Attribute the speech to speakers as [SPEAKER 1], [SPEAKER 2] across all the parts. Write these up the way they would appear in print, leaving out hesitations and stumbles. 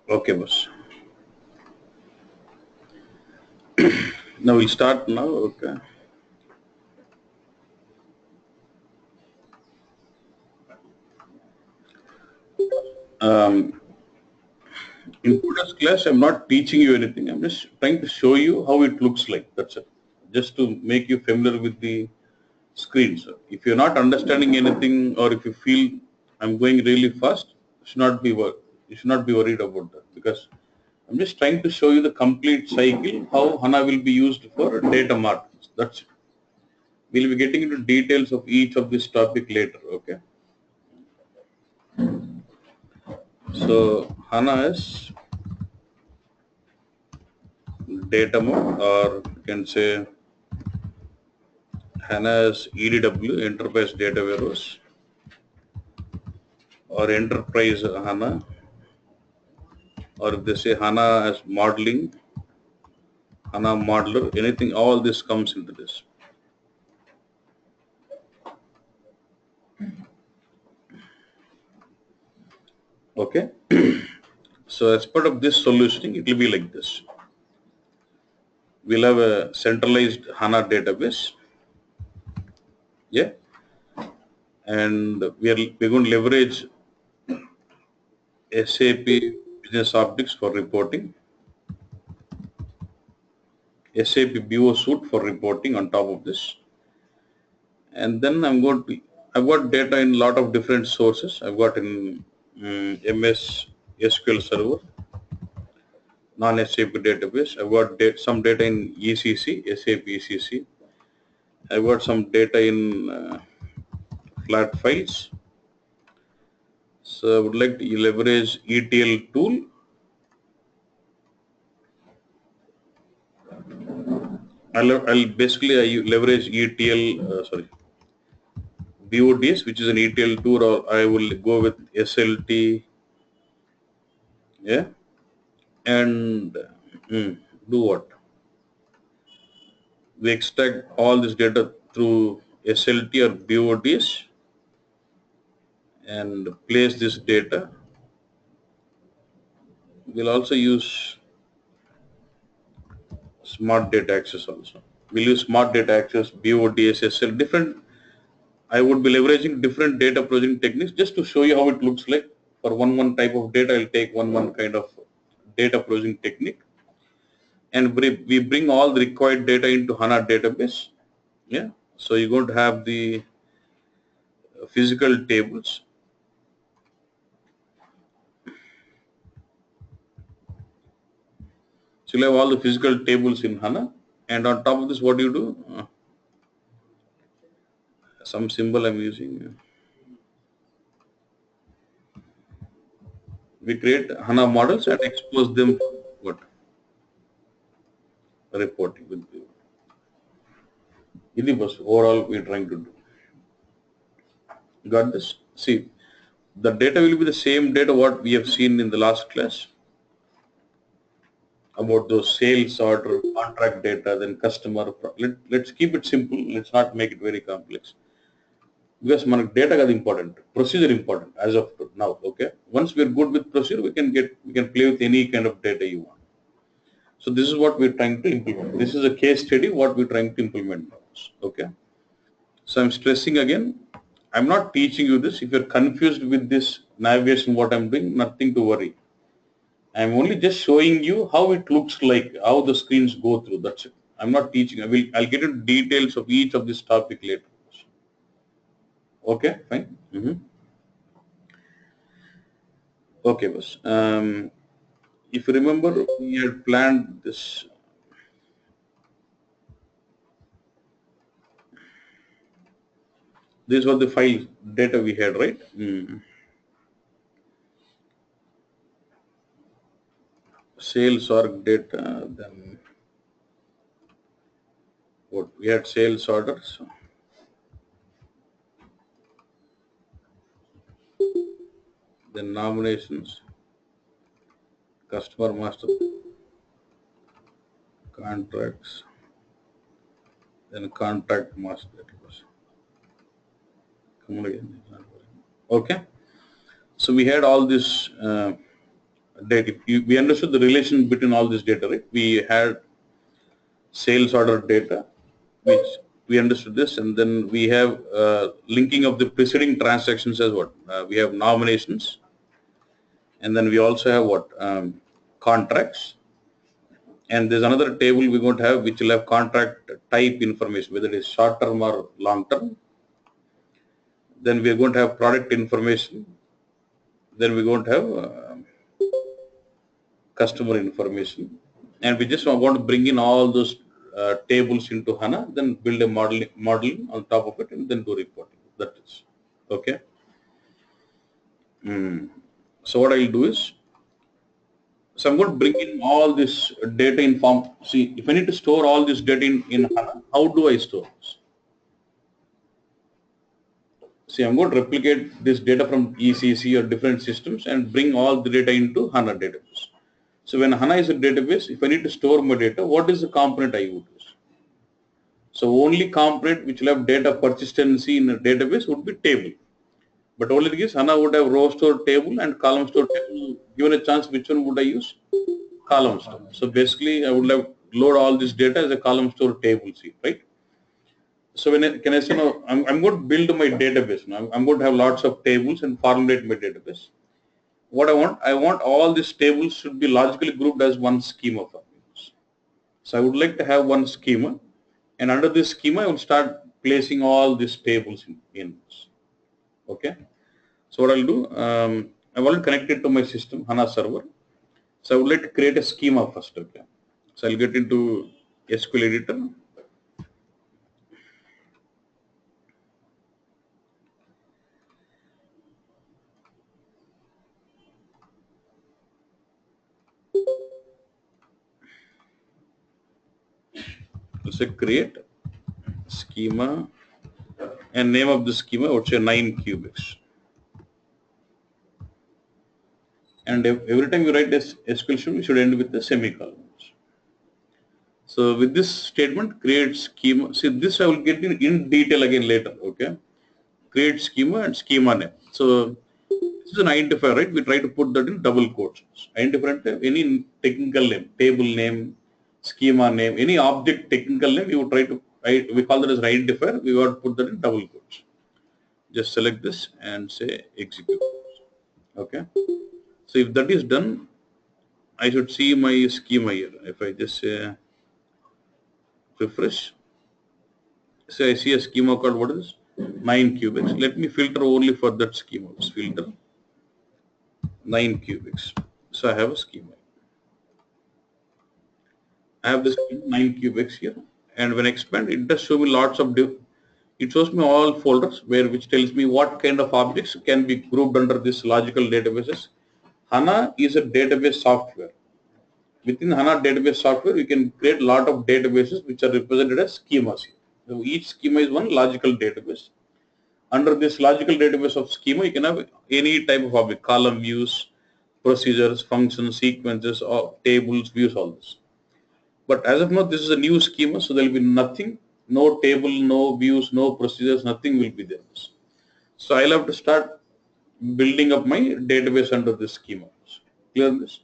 [SPEAKER 1] Okay, boss. Now we'll start now. Okay. Um, in today's class, I'm not teaching you anything. I'm just trying to show you how it looks like. That's it. Just to make you familiar with the screen. So if you're not understanding anything, or if you feel I'm going really fast, you should not be worried about that, because I'm just trying to show you the complete cycle how HANA will be used for data markets. That's it. We'll be getting into details of each of this topic later. Okay. So HANA is data mode, or you can say HANA is EDW, Enterprise Data Warehouse, or Enterprise HANA, or if they say HANA as modeling, HANA modeler, anything, all this comes into this. Okay. So as part of this solutioning, it will be like this. We'll have a centralized HANA database. Yeah. And we're going to leverage SAP Business Objects for reporting, SAP BO Suite for reporting on top of this. And then I've got data in a lot of different sources. I've got in MS SQL Server, non-SAP database. I've got some data in ECC, SAP ECC. I've got some data in flat files. So I would like to leverage ETL tool. I'll basically I leverage BODs, which is an ETL tool, or I will go with SLT. Yeah, and do what? We extract all this data through SLT or BODs and place this data. We'll also use smart data access also. We'll use smart data access, BODs, SL, different. I would be leveraging different data processing techniques just to show you how it looks like. For one type of data, I'll take one kind of data processing technique, and we bring all the required data into HANA database. Yeah. So you're going to have the physical tables. So you'll have all the physical tables in HANA, and on top of this, what do you do? Some symbol I'm using. We create HANA models and expose them for what? Reporting with you. This was overall we're trying to do. Got this? See, the data will be the same data what we have seen in the last class about those sales order, contract data, then customer. Let's keep it simple. Let's not make it very complex. Because మన data is important, procedure important as of now. Okay. Once we're good with procedure, we can play with any kind of data you want. So this is what we're trying to implement. This is a case study what we're trying to implement now. Okay. So I'm stressing again. I'm not teaching you this. If you're confused with this navigation, what I'm doing, nothing to worry. I'm only just showing you how it looks like, how the screens go through. That's it. I'm not teaching. I'll get into details of each of this topic later. Okay, fine. Okay, boss. If you remember, we had planned this. These were the file data we had, right? Sales org data. Then what? We had sales orders. Then nominations, customer master contracts, then contract master. Come again. Okay. So we had all this data. We understood the relation between all this data, right? We had sales order data, which we understood this, and then we have linking of the preceding transactions as what? We have nominations, and then we also have what? Contracts, and there's another table we're going to have which will have contract type information, whether it is short term or long term. Then we're going to have product information. Then we're going to have customer information, and we just want to bring in all those tables into HANA, then build a modeling on top of it, and then do reporting. That is okay. So what I'll do is, so I'm going to bring in all this data in form. See, if I need to store all this data in HANA, how do I store this? See, I'm going to replicate this data from ECC or different systems and bring all the data into HANA database. So when HANA is a database, if I need to store my data, what is the component I would use? So only component which will have data persistency in a database would be table. But only thing is HANA would have row store table and column store table. Given a chance, which one would I use? Column store. So basically, I would have load all this data as a column store table sheet, right? So can I say now, I'm going to build my database now. I'm going to have lots of tables and formulate my database. What I want all these tables should be logically grouped as one schema formulas. So I would like to have one schema, and under this schema, I will start placing all these tables in this. Okay. So what I'll do, I've already connected to my system, HANA server. So I would like to create a schema first. Okay. So I'll get into SQL editor. Let's say create schema, and name of the schema would say 9 cubics. And every time you write this SQL sheet, you should end with the semicolons. So with this statement, create schema. See, this I will get in detail again later. Okay, create schema and schema name. So this is an identifier, right? We try to put that in double quotes. Identifier, any technical name, table name, schema name, any object technical name, you would try to, we call that as identifier. We want to put that in double quotes. Just select this and say execute. Okay. So if that is done, I should see my schema here. If I just say refresh, say I see a schema called what is 9 cubics. Let me filter only for that schema. Let's filter 9 cubics. So I have a schema. I have this 9 cubics here, and when I expand, it does show me lots of it shows me all folders which tells me what kind of objects can be grouped under this logical databases. HANA is a database software. Within HANA database software, we can create a lot of databases which are represented as schemas. So each schema is one logical database. Under this logical database of schema, you can have any type of object, column views, procedures, functions, sequences, or tables, views, all this. But as of now, this is a new schema, so there will be nothing, no table, no views, no procedures, nothing will be there. So I'll have to start building up my database under this schema. Clear on this?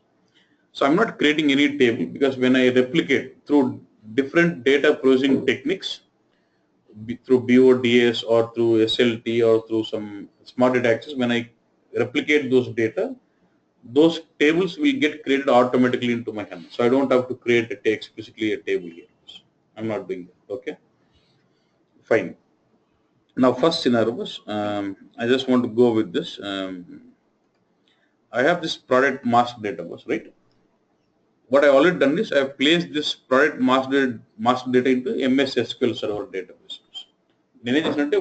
[SPEAKER 1] So I'm not creating any table, because when I replicate through different data processing techniques, through BODS or through SLT or through some smart data access, when I replicate those data, those tables will get created automatically into my HANA. So I don't have to create explicitly a table here. I'm not doing that. Okay. Fine. Now, first scenario was, I just want to go with this. I have this product master database, right? What I already done is I have placed this product master data into MS SQL Server database.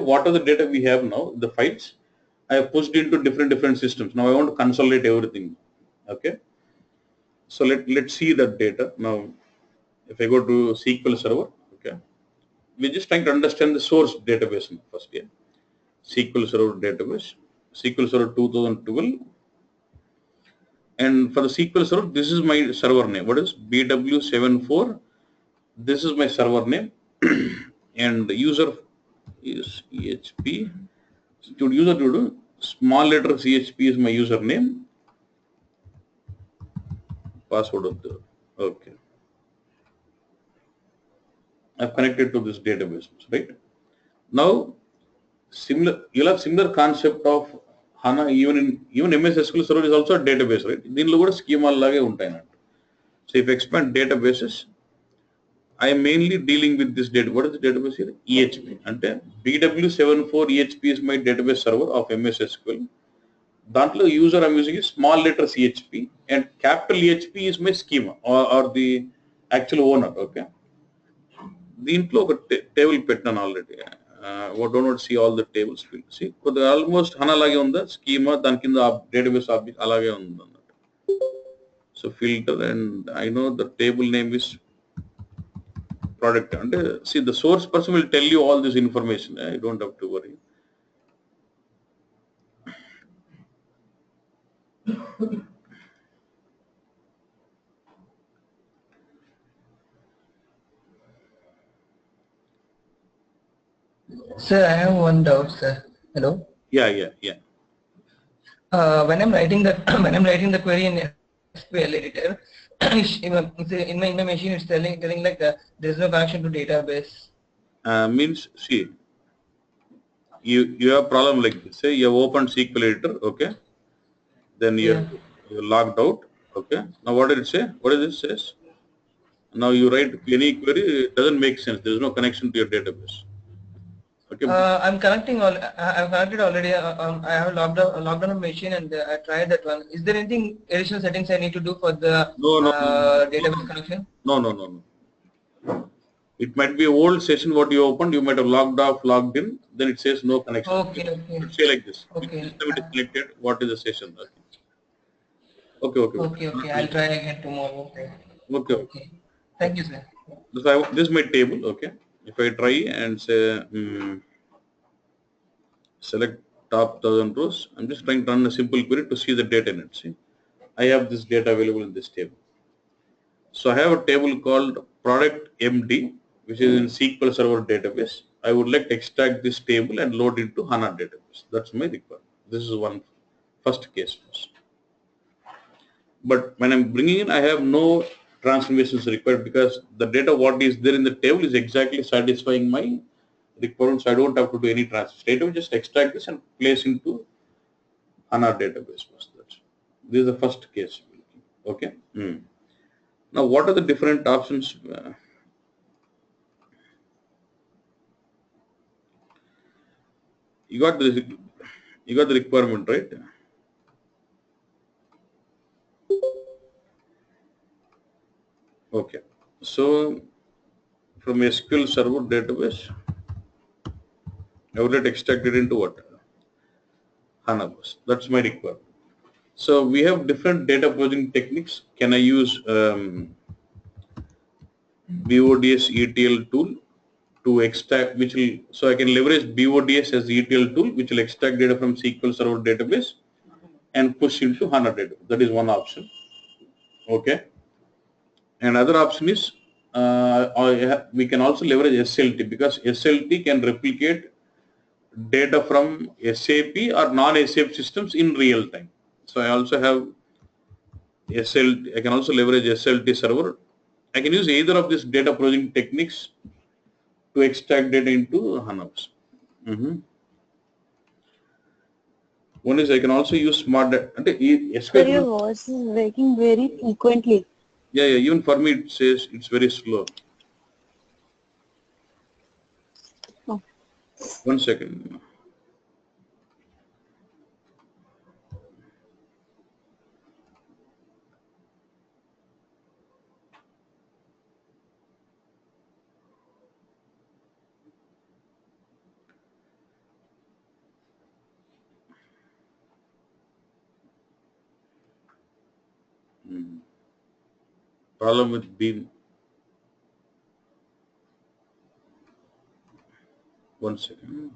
[SPEAKER 1] What are the data we have now? The files I have pushed into different systems. Now I want to consolidate everything. Okay. So let's see that data now. If I go to SQL Server, okay, we're just trying to understand the source database first. Yeah, SQL Server database, SQL Server 2012, and for the SQL Server, this is my server name. What is BW74? This is my server name, and the user is EHP. To user to do small letter CHP is my username, password of the, okay, I've connected to this database, right? Now similar, you'll have similar concept of HANA. Even MS SQL Server is also a database, right? దీనిలో కూడా schema లాగే ఉంటాయి అన్నట్టు. So if you expand databases, I am mainly dealing with this data. What is the database here? EHP. అంటే BW74 EHP is my database server of MS SQL. దాంట్లో user I'm using is small letters EHP and capital EHP is my schema or the actual owner. Okay. దీంట్లో ఒక table పెట్టినాను already. Don't see all the tables. See కొద్దిగా almost HANA లాగే ఉందా schema, దాని కింద database object అలాగే ఉంది అన్నట్టు. So filter and I know the table name is product. అంటే see the source person will tell you all this information. I don't have to worry.
[SPEAKER 2] Sir, I have one doubt, sir. Hello.
[SPEAKER 1] Yeah.
[SPEAKER 2] When I'm writing the when I'm writing the query in SQL editor, in my machine it's telling like there is no connection to database.
[SPEAKER 1] Means see, you have problem like this. Say you have opened SQL editor, okay? Then you're logged out, okay? Now what did it say? What does it says? Now you write any query, it doesn't make sense. There is no connection to your database. Okay.
[SPEAKER 2] I'm connecting all. I've connected already. I have logged on a machine and I tried that one. Is there anything additional settings I need to do for the
[SPEAKER 1] No.
[SPEAKER 2] database connection?
[SPEAKER 1] No. It might be an old session what you opened. You might have logged off, logged in. Then it says no connection.
[SPEAKER 2] Okay.
[SPEAKER 1] It say like this.
[SPEAKER 2] Okay.
[SPEAKER 1] Which system it is connected? What is the session? Okay.
[SPEAKER 2] Okay. I'll try again tomorrow.
[SPEAKER 1] Okay.
[SPEAKER 2] Thank you, sir.
[SPEAKER 1] This is my table. Okay. If I try and say select top 1000 rows, I'm just trying to run a simple query to see the data in it. See, I have this data available in this table. So I have a table called product MD, which is in SQL Server database. I would like to extract this table and load into HANA database. That's my requirement. This is one first case. But when I'm bringing in, I have no transformations required because the data what is there in the table is exactly satisfying my requirements. I don't have to do any transformation. I just extract this and place into HANA database. This is the first case. Okay. Now, what are the different options? You got the requirement, right? Okay. So from SQL Server database, I would like to extract it into what? HANA bus. That's my requirement. So we have different data processing techniques. Can I use BODS ETL tool to extract, so I can leverage BODS as the ETL tool, which will extract data from SQL Server database and push into HANA database. That is one option. Okay. Another option is we can also leverage SLT because SLT can replicate data from SAP or non-SAP systems in real time. So I also have SLT. I can also leverage SLT server. I can use either of these data processing techniques to extract data into HANA. One is I can also use smart data.
[SPEAKER 3] Sir, your voice is breaking very frequently.
[SPEAKER 1] Yeah. Even for me, it says it's very slow.
[SPEAKER 3] Oh.
[SPEAKER 1] 1 second. Problem with Beam. 1 second.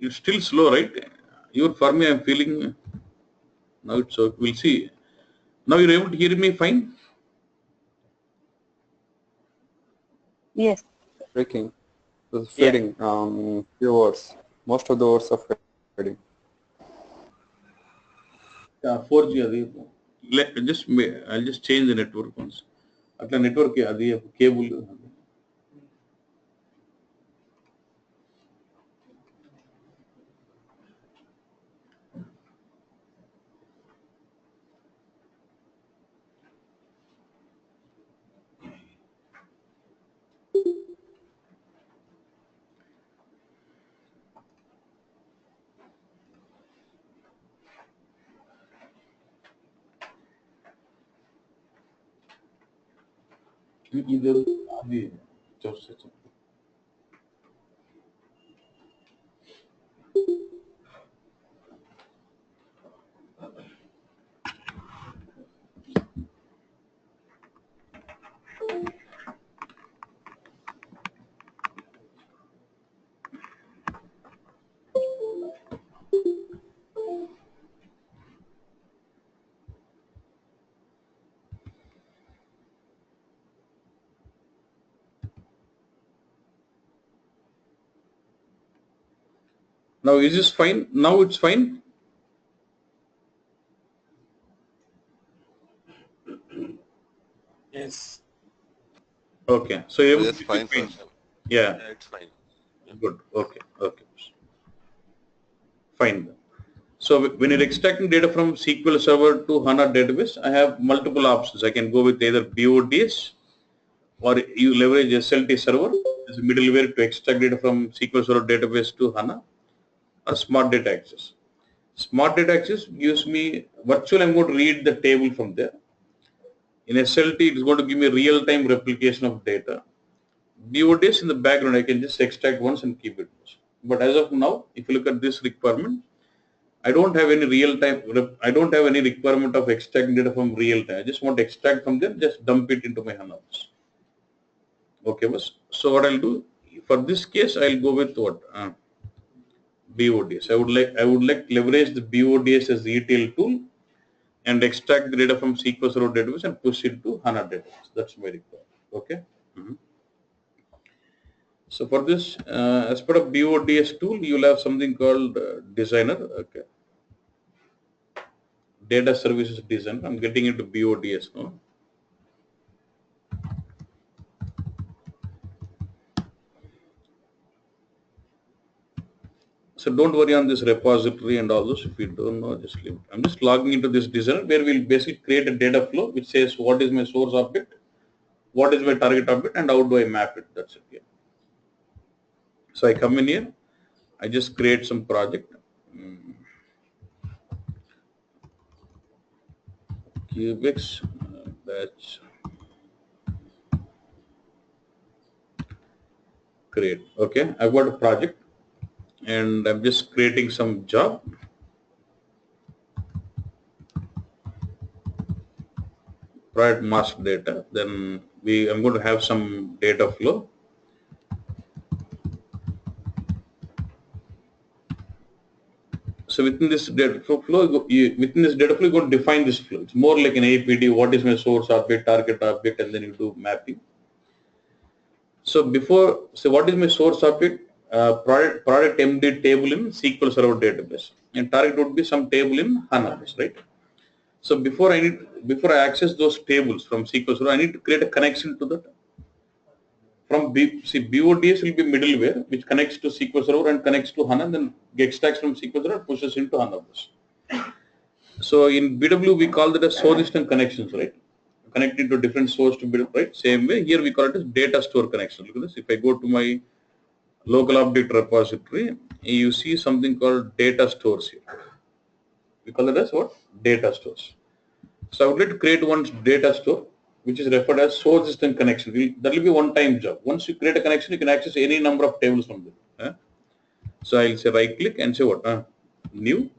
[SPEAKER 1] It's still slow, right? Even for me, I'm feeling now it's okay. We'll see. Now you're able to hear me fine?
[SPEAKER 3] Yes.
[SPEAKER 4] Breaking. This is
[SPEAKER 1] Yeah.
[SPEAKER 4] fading. Few words. Most of the words are fading.
[SPEAKER 1] 4G అది I'll just change the network once. అట్లా network అది cable ఇది అది చూస్తే Now is this fine? Now it's fine?
[SPEAKER 5] Yes.
[SPEAKER 1] Okay. So you're able
[SPEAKER 5] Yes,
[SPEAKER 1] to
[SPEAKER 5] fine, sir.
[SPEAKER 1] Yeah.
[SPEAKER 5] Yeah, it's fine.
[SPEAKER 1] Good. Okay. Okay. Fine. So when you're extracting data from SQL Server to HANA database, I have multiple options. I can go with either BODS or you leverage SLT server as a middleware to extract data from SQL Server database to HANA or Smart Data Access. Smart Data Access gives me virtually I'm going to read the table from there. In SLT, it's going to give me real-time replication of data. BODS in the background, I can just extract once and keep it. But as of now, if you look at this requirement, I don't have any requirement of extracting data from real time. I just want to extract from there, just dump it into my HANA. Okay, boss. So what I'll do for this case, I'll go with what BODS. I would like leverage the BODS as the ETL tool and extract the data from SQL Server database and push it to HANA database. That's my requirement. Okay. So for this, as part of BODS tool, you'll have something called designer. Okay. Data services designer. I'm getting into BODS now. So don't worry on this repository and all those. If you don't know, just leave it. I'm just logging into this designer where we'll basically create a data flow which says what is my source object, what is my target object, and how do I map it. That's it. Yeah. So I come in here, I just create some project. Cubics, batch, create. Okay, I've got a project and I'm just creating some job. Project master data. Then I'm going to have some data flow. So within this data flow, you're going to define this flow. It's more like an APD. What is my source object, target object, and then you do mapping. So what is my source object? Product MD table in SQL Server database, and target would be some table in HANA, right? So before I access those tables from SQL Server, I need to create a connection to that. BODS will be middleware which connects to SQL Server and connects to HANA, then extracts from SQL Server and pushes into HANA. So in BW we call that as source system connections, right? Connected to different source to BW, right? Same way here we call it as data store connection. Look at this. If I go to my local object repository, you see something called data stores here. We call it as what? Data stores. So I would like to create one data store which is referred as source system connection. That will be one-time job. Once you create a connection, you can access any number of tables from there. So I'll say right click and say what? New.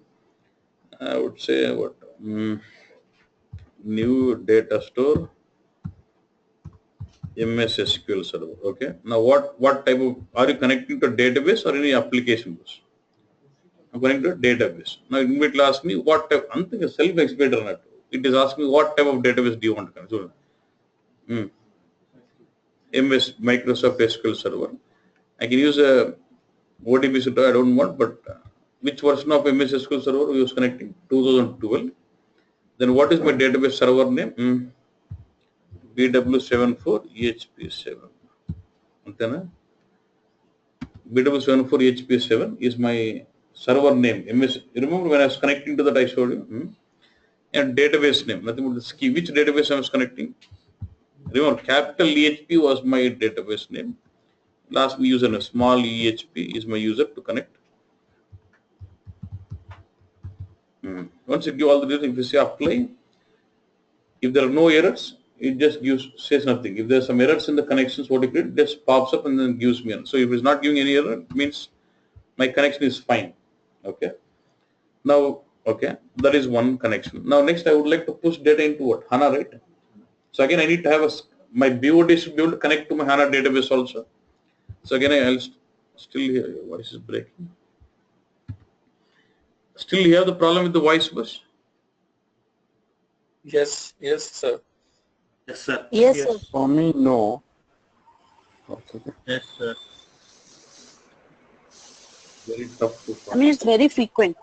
[SPEAKER 1] I would say what? New data store. MS Server. Okay. Now what type of, are you connecting to database or any application? I'm connecting to a database. Now it will ask me what type. I'm thinking self-explanatory. It is asking me what type of database do you want to connect. So, MS Microsoft SQL Server. I can use a ODB server. I don't want, but which version of MS SQL Server we was connecting? 2012. Then what is my database server name? BW74 EHP7. Antena? BW74 EHP7 is my server name. MS. Remember when I was connecting to that I showed you? And database name. Nothing but the key. Which database I was connecting? Remember, capital EHP was my database name. Last we use a small EHP is my user to connect. Once you give all the details, if you say apply, if there are no errors, it just says nothing. If there are some errors in the connections, what it did, just pops up and then gives me. So if it's not giving any error, it means my connection is fine. Okay. Now, okay, that is one connection. Now next, I would like to push data into what? HANA, right? So again, I need to have my BOD should be able to connect to my HANA database also. So again, I'll still hear your voice is breaking. Still you have the problem with the voice bus?
[SPEAKER 4] Yes, sir.
[SPEAKER 5] Yes, sir.
[SPEAKER 3] Yes, sir.
[SPEAKER 4] For me, no. Okay.
[SPEAKER 5] Yes, sir.
[SPEAKER 1] Very tough to
[SPEAKER 3] I
[SPEAKER 1] find.
[SPEAKER 3] mean, it's very frequent.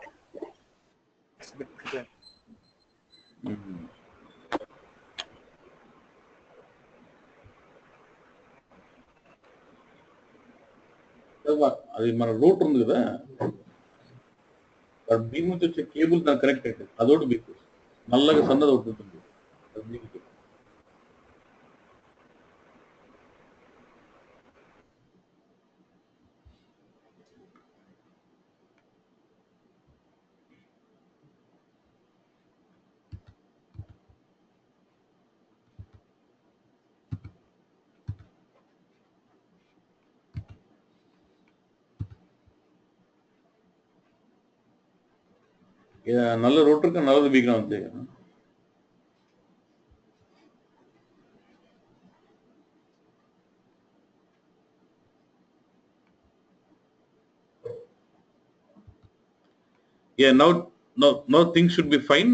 [SPEAKER 4] It's a bit different.
[SPEAKER 1] అది మన route ఉంది కదా దీని నుంచి వచ్చే cable దానికి connect అవుతుంది అదొకటి మీకు నల్లగా సన్నది ఒకటి ఉంటుంది అది మీకు నల్ల రూటర్ కి నల్లది బీగం అంతే కదా now things should be fine.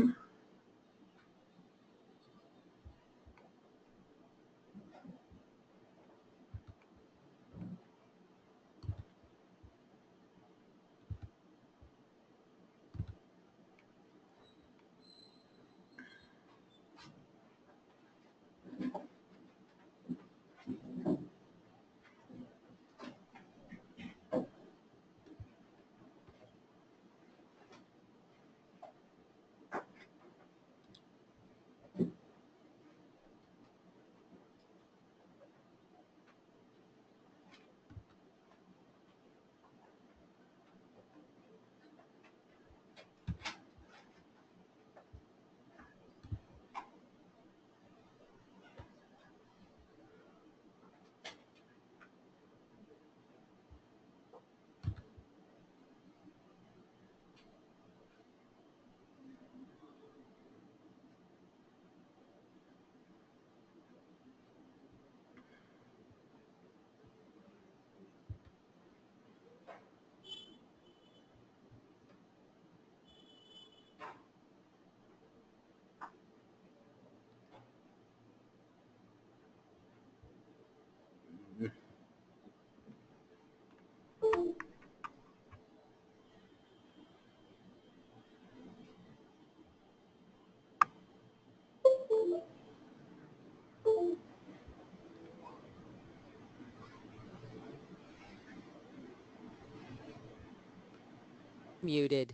[SPEAKER 6] Muted.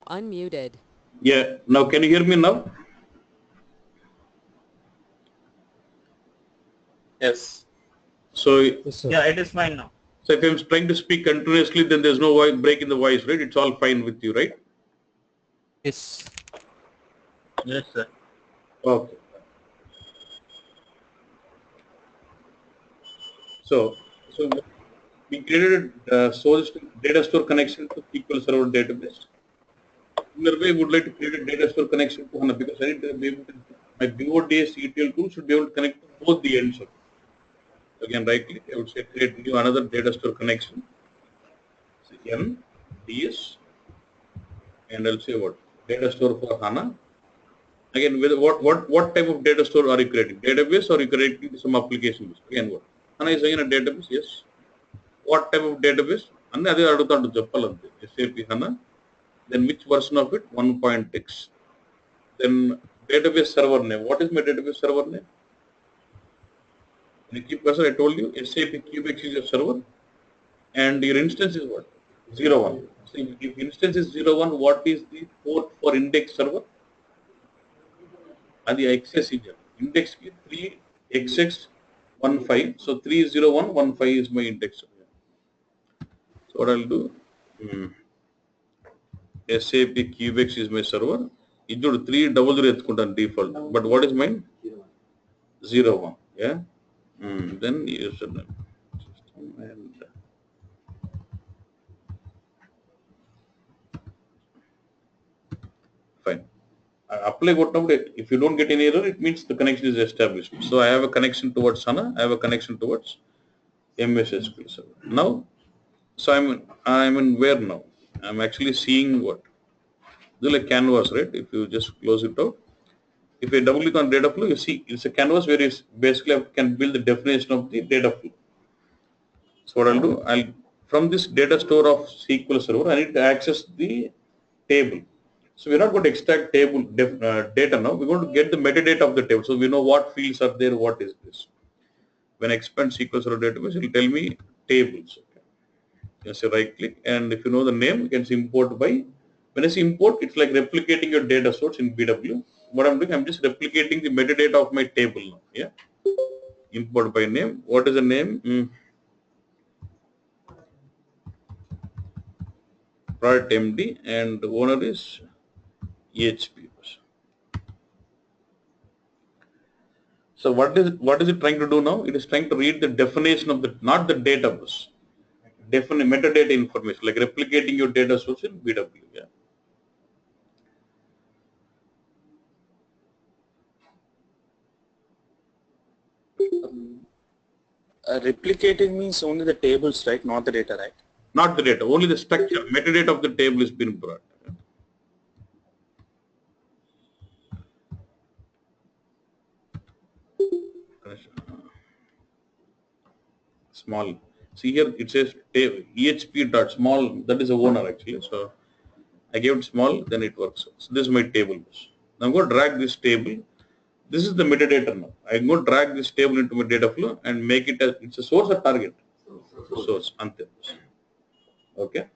[SPEAKER 6] Unmuted.
[SPEAKER 1] Yeah, now can you hear me now?
[SPEAKER 4] Yes.
[SPEAKER 1] So
[SPEAKER 5] Yeah, it is fine now.
[SPEAKER 1] so if I'm trying to speak continuously, then there's no break in the voice, right? It's all fine with you, right?
[SPEAKER 5] Yes. Yes, sir.
[SPEAKER 1] Okay. So we created a source data store connection to SQL Server database. Similar way, we would like to create a data store connection to HANA because I need to be able to, my BODS ETL tool should be able to connect to both the ends of it. Again, right click. I would say create new another data store connection. So N, DS, and I'll say what? Data store for HANA. Again, with what type of data store are you creating? Database or you creating some application? Again, what? HANA is again a database, yes. What type of database? And అదే అడుగుతాడు చెప్పాలంతే. SAP HANA. Then which version of it? 1.x. Then database server name. What is my database server name? In a key person, I told you SAP Cubex is your server, and your instance is what? 01. So if instance is 01, what is the port for index server? And the access is index key 3xx15. So 30115 is my index. So what I'll do? SAP Cubex is my server. It would 300 etukuntan default. But what is mine? 01. Yeah. Then username. And fine. Apply కొట్టినప్పుడు if you don't get any error, it means the connection is established. So I have a connection towards HANA. I have a connection towards MS SQL server. Now, so I'm in where now? I'm actually seeing what? This is like canvas, right? If you just close it out. If you double click on data flow, you see it's a canvas where you basically can build the definition of the data flow. So what I'll do, from this data store of SQL server, I need to access the table. So we're not going to extract table data now. We're going to get the metadata of the table. So we know what fields are there, what is this. When I expand SQL Server database, it will tell me tables. Okay. You say right click, and if you know the name, you can say import by. When I say import, it's like replicating your data source in BW. What I'm doing, I'm just replicating the metadata of my table now. Yeah. Import by name. What is the name? Product MD, and the owner is EHP. So what is it trying to do now? It is trying to read the definition of the, not the database, definite metadata information, like replicating your data source in BW. Yeah.
[SPEAKER 4] Replicating means only the tables, right? Not the data, right?
[SPEAKER 1] Not the data, only the structure, metadata of the table is being brought. Small. See here it says EHP dot small. That is the owner actually. So I gave it small, then it works. So this is my table. Now I'm going to drag this table. This is the metadata now. I'm going to drag this table into my data flow and make it as it's a source or target. Source. Ante. Okay.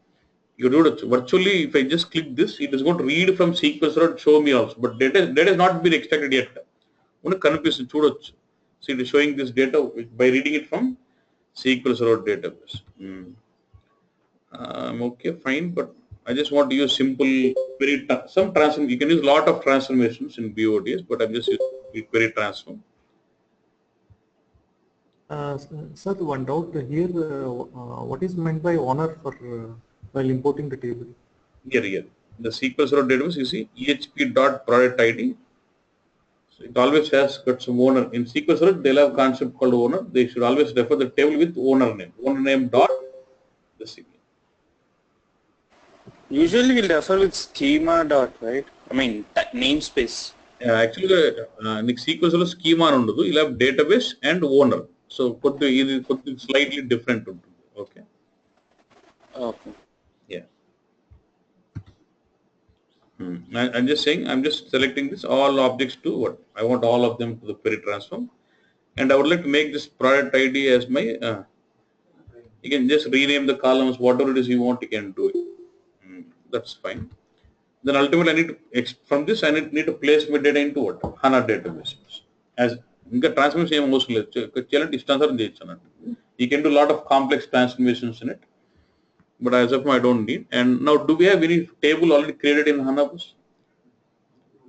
[SPEAKER 1] You do it virtually. If I just click this, it is going to read from SQL Server and show me also. But data has not been extracted yet. Confusion. See, it is showing this data by reading it from SQL Server database. Okay, fine, but I just want to use simple some transform. You can use a lot of transformations in BODs, but I'm just using query transform.
[SPEAKER 6] Sir, one doubt here. What is meant by owner for while importing the table?
[SPEAKER 1] Here. The SQL Server database, you see EHP dot product ID. So it always has got some owner. In SQL Server, they'll have a concept called owner. They should always refer the table with owner name. Owner name dot the SQL.
[SPEAKER 4] Usually we'll refer with schema dot, right? I mean namespace.
[SPEAKER 1] Actually, in SQL Server schema ఉండదు. You'll have database and owner. So ఇది slightly different ఉంటుంది. Okay.
[SPEAKER 4] Okay.
[SPEAKER 1] Yeah. I'm just saying, I'm just selecting this all objects to what? I want all of them to the query transform. And I would like to make this product ID as my, you can just rename the columns, whatever it is you want, you can do it. That's fine. Then ultimately I need to, from this I need to place my data into what? HANA database. As ఇంకా transformation ఏం అవసరం లేదు, చేయాలంటే ఇష్టానుసారం చేయొచ్చు అన్నట్టు. You can do a lot of complex transformations in it. But as of now, I don't need. And now, do we have any table already created in HANA?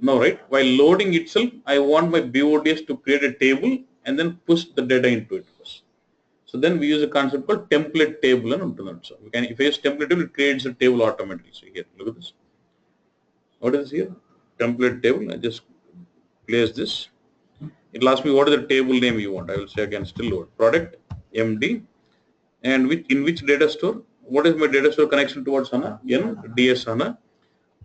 [SPEAKER 1] No, right? While loading itself, I want my BODS to create a table and then push the data into it. So then we use a concept called template table. So we can, if I use template table, it creates a table automatically. So here, look at this. What is here? Template table. I just place this. It will ask me what is the table name you want. I will say again, still load product MD, and in which data store? What is my data store connection towards HANA? In DS HANA.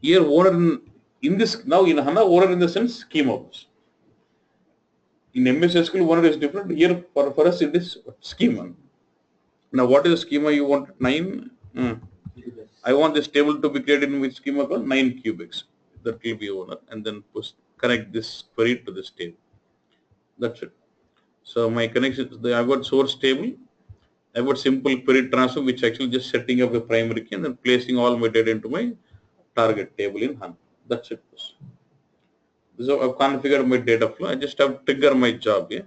[SPEAKER 1] Here owner in this now in HANA owner in the sense schema bus. In MS SQL owner is different. Here for us it is schema. Now what is the schema you want? 9. I want this table to be created in which schema called 9 cubics. That will be owner, and then connect this query to this table. That's it. So my connection, I've got source table, I've got simple query transfer, which actually just setting up a primary key and then placing all my data into my target table in HANA. That's it. So I've configured my data flow. I just have to trigger my job. Yeah.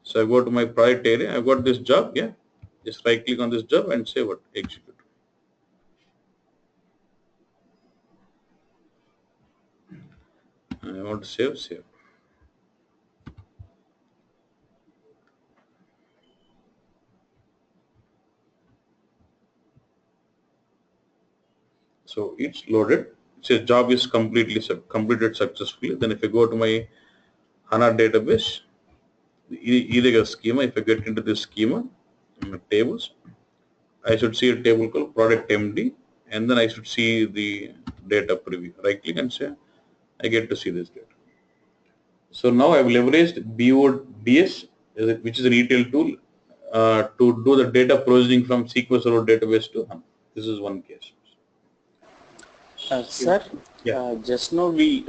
[SPEAKER 1] So I go to my project area. I've got this job. Yeah. Just right click on this job and say what? Execute. I want to save. So it's loaded. It says job is completed successfully. Then if I go to my HANA database, either schema, if I get into this schema, tables, I should see a table called product MD, and then I should see the data preview. Right click and say, I get to see this data. So now I've leveraged BODS, which is an ETL tool, to do the data processing from SQL Server database to HANA. This is one case.
[SPEAKER 4] Sir,
[SPEAKER 1] Yeah.
[SPEAKER 4] just now we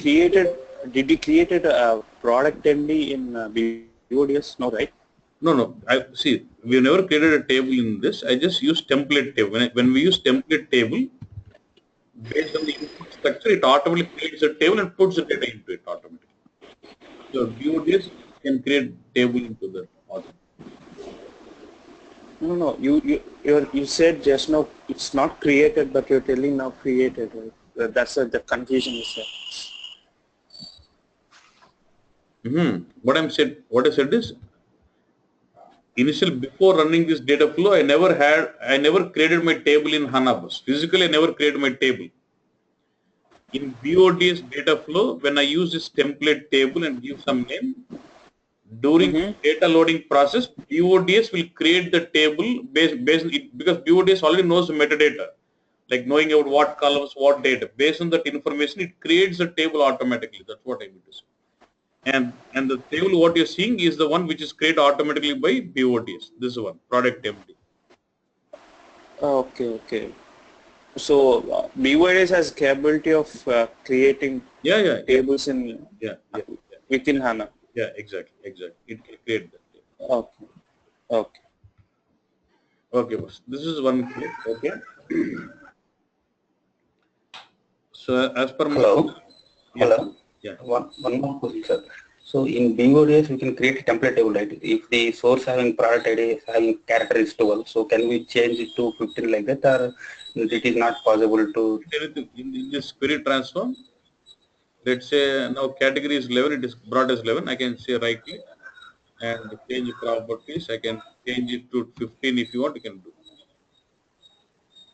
[SPEAKER 4] created. Did we created a product MD in BODS? No, right?
[SPEAKER 1] No. I see. We never created a table in this. I just use template table. When we use template table, based on the input structure, it automatically creates a table and puts the data into it automatically. So BODS can create table into the auto.
[SPEAKER 4] No. You said just now it's not created, but you're telling now created, right? That's the confusion is there.
[SPEAKER 1] What I said is, initial before running this data flow, I never created my table in HANA bus. Physically, I never created my table. In BODS data flow, when I use this template table and give some name, during data loading process, BODS will create the table based on it, because BODS already knows the metadata, like knowing about what columns, what data. Based on that information, it creates the table automatically. That's what I mean to say. And the table what you're seeing is the one which is created automatically by BODS. This one, product MD.
[SPEAKER 4] Okay. So BODS has capability of creating tables in within HANA.
[SPEAKER 1] Yeah, exactly. It can create that table. Okay, boss. This is one clip. Okay. So as per
[SPEAKER 7] Hello.
[SPEAKER 1] Yeah.
[SPEAKER 7] One more question, sir. So in BODS, we can create a template table, right? If the source having product ID is having character is 12, so can we change it to 15 like that, or it is not possible to?
[SPEAKER 1] In this query transform, let's say now category is 11, it is brought as 11. I can say right click and change properties. I can change it to 15 if you want. You can do.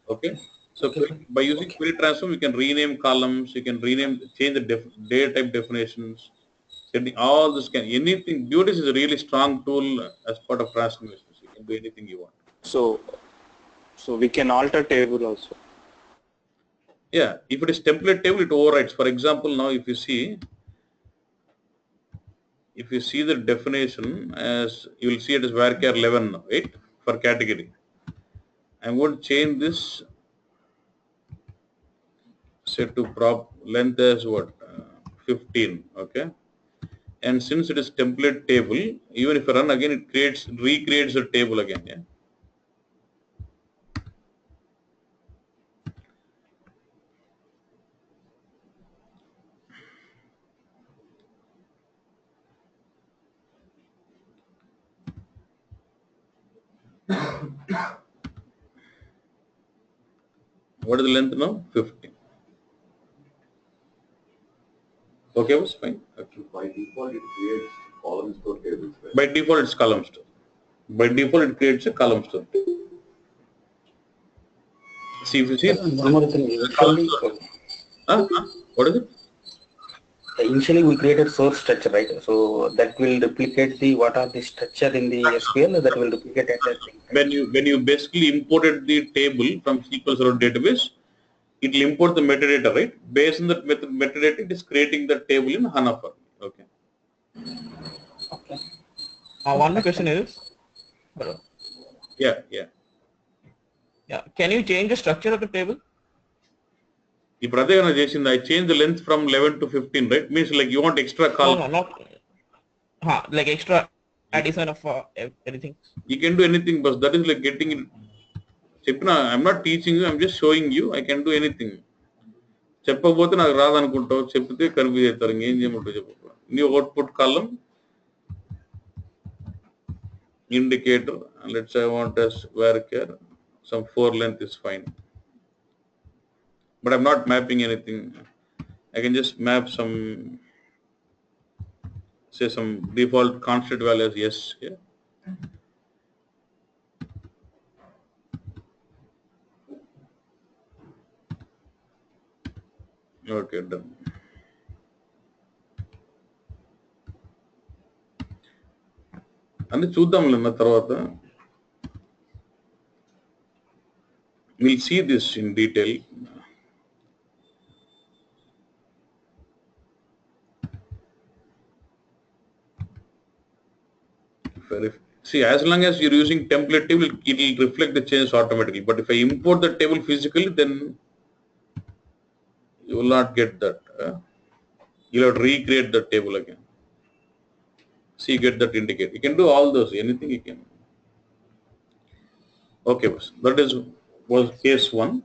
[SPEAKER 1] Okay. So by using query transform, you can rename columns. You can change the data type definitions. Setting all this anything. BODS is a really strong tool as part of transformation. So you can do anything you want.
[SPEAKER 4] So we can alter table also.
[SPEAKER 1] Yeah, if it is template table, it overrides. For example, now if you see the definition, as you will see it as varchar 11 now, right? For category. I'm going to change this set to prop length as what? 15. Okay. And since it is template table, even if I run again, it recreates the table again. Yeah. What is the length now? 15. Okay, was fine. Okay.
[SPEAKER 8] By default, it creates column store tables. Right?
[SPEAKER 1] By default, it's column store. By default, it creates a column store. See if you see.
[SPEAKER 7] One more thing.
[SPEAKER 1] What is it?
[SPEAKER 7] Initially we created source structure, right? So that will replicate the what are the structure in the SQL that will replicate at that thing. Right?
[SPEAKER 1] When you basically imported the table from SQL Server database, it will import the metadata, right? Based on that metadata, it is creating the table in HANA for me. Okay.
[SPEAKER 7] Okay.
[SPEAKER 9] One more question is, hello.
[SPEAKER 1] Yeah, yeah.
[SPEAKER 9] Yeah, can you change the structure of the table?
[SPEAKER 1] ఇప్పుడు అదే కదా చేసింది. I change the length from 11 to 15, right? Means like you want extra
[SPEAKER 9] No,
[SPEAKER 1] column.
[SPEAKER 9] no, not like extra addition of anything.
[SPEAKER 1] You can do anything, but that is like getting it. చెప్పిన I'm not teaching you, I'm just showing you I can do anything. చెప్పకపోతే నాకు రాదనుకుంటావు, చెప్తే confuse అవుతారు. ఇంకేం చేయమంటావు చెప్పు. New output column indicator, and let's say I want as varchar, some 4 length is fine. But I'm not mapping anything. I can just map some, say some default constant value as yes here. Okay, done. అన్ని చూద్దాంలేన్న తర్వాత. We'll see this in detail. See, as long as you're using template table, it will reflect the changes automatically. But if I import the table physically, then you will not get that. You'll have to recreate the table again. See, you get that indicate. You can do all those, anything you can. Okay, that was case 1.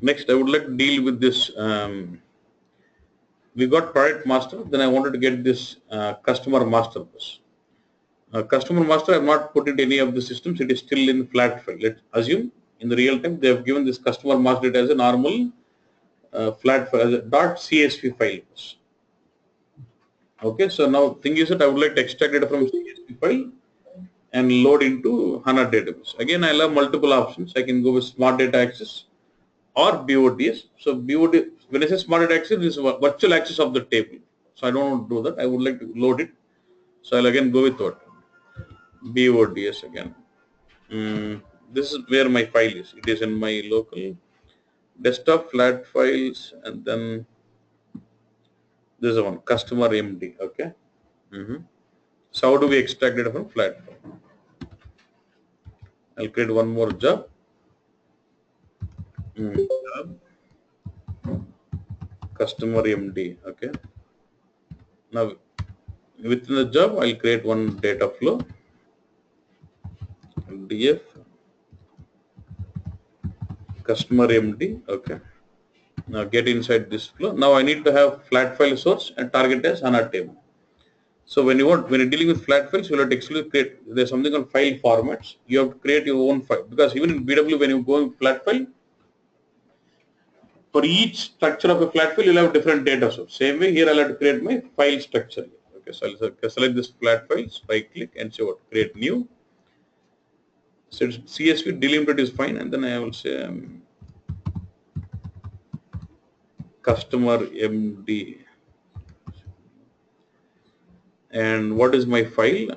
[SPEAKER 1] Next, I would like to deal with this. We got product master, then I wanted to get this customer master bus. Customer master, I have not put it in any of the systems. It is still in flat file. Let's assume in the real time they have given this customer master data as a normal flat file, as a .csv file. Okay, so now thing is that I would like to extract data from CSV file and load into HANA database. Again, I have multiple options. I can go with smart data access or BODS. So BOD, when I say smart data access, this is virtual access of the table. So I don't want to do that. I would like to load it. So I'll again go with what? BODS again. This is where my file is. It is in my local desktop flat files, and then this is one customer MD. Okay. So how do we extract data from flat file? I'll create one more job. Job customer MD. Okay. Now within the job, I'll create one data flow. DF customer MD. Okay. Now get inside this flow. Now I need to have flat file source and target as HANA table. So when you're dealing with flat files, you have to actually create. There's something called file formats. You have to create your own file, because even in BW, when you go in flat file, for each structure of a flat file, you'll have different data source. Same way here, I'll have to create my file structure. Okay, so I'll select this flat files, right click and say what? Create new. So CSV delimited is fine, and then I will say customer MD. And what is my file?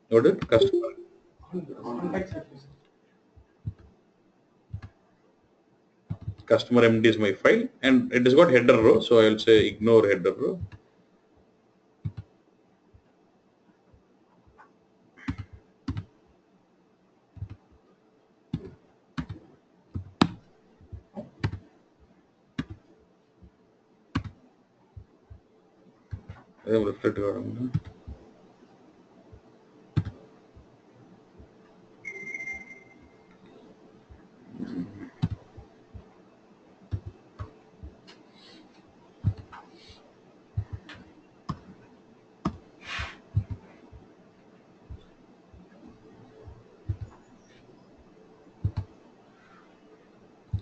[SPEAKER 1] What is customer? Customer MD is my file, and it has got header row, so I'll say ignore header row. I have reflected on.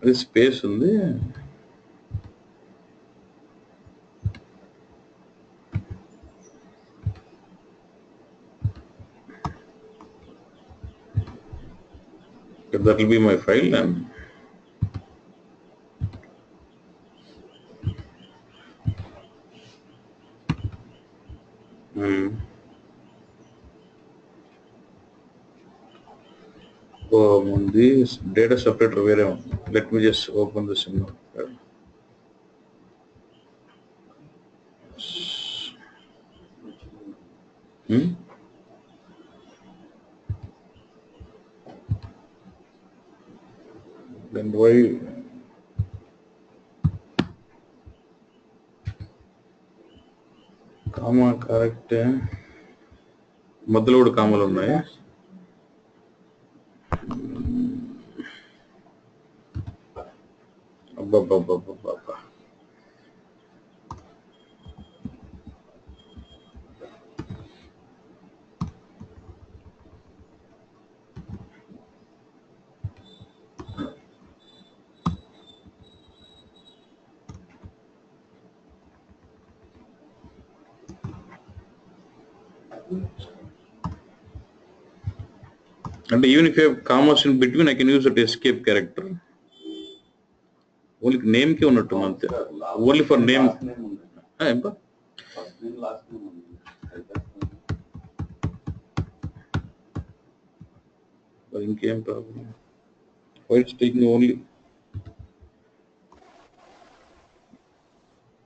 [SPEAKER 1] This space ఉంది. Okay, that will be my file and on this data separator where let me just open this in hmm? Then why comma correct మధ్యలో కూడా కామాలు ఉన్నాయి అబ్బబ్బబ్బబ్బబ్బా And even if you have commas in between, I can use that escape character. Only name ke unnattu ante. Only for name. Empa?
[SPEAKER 8] First name, last name only.
[SPEAKER 1] But inkem problem. Why it's taking only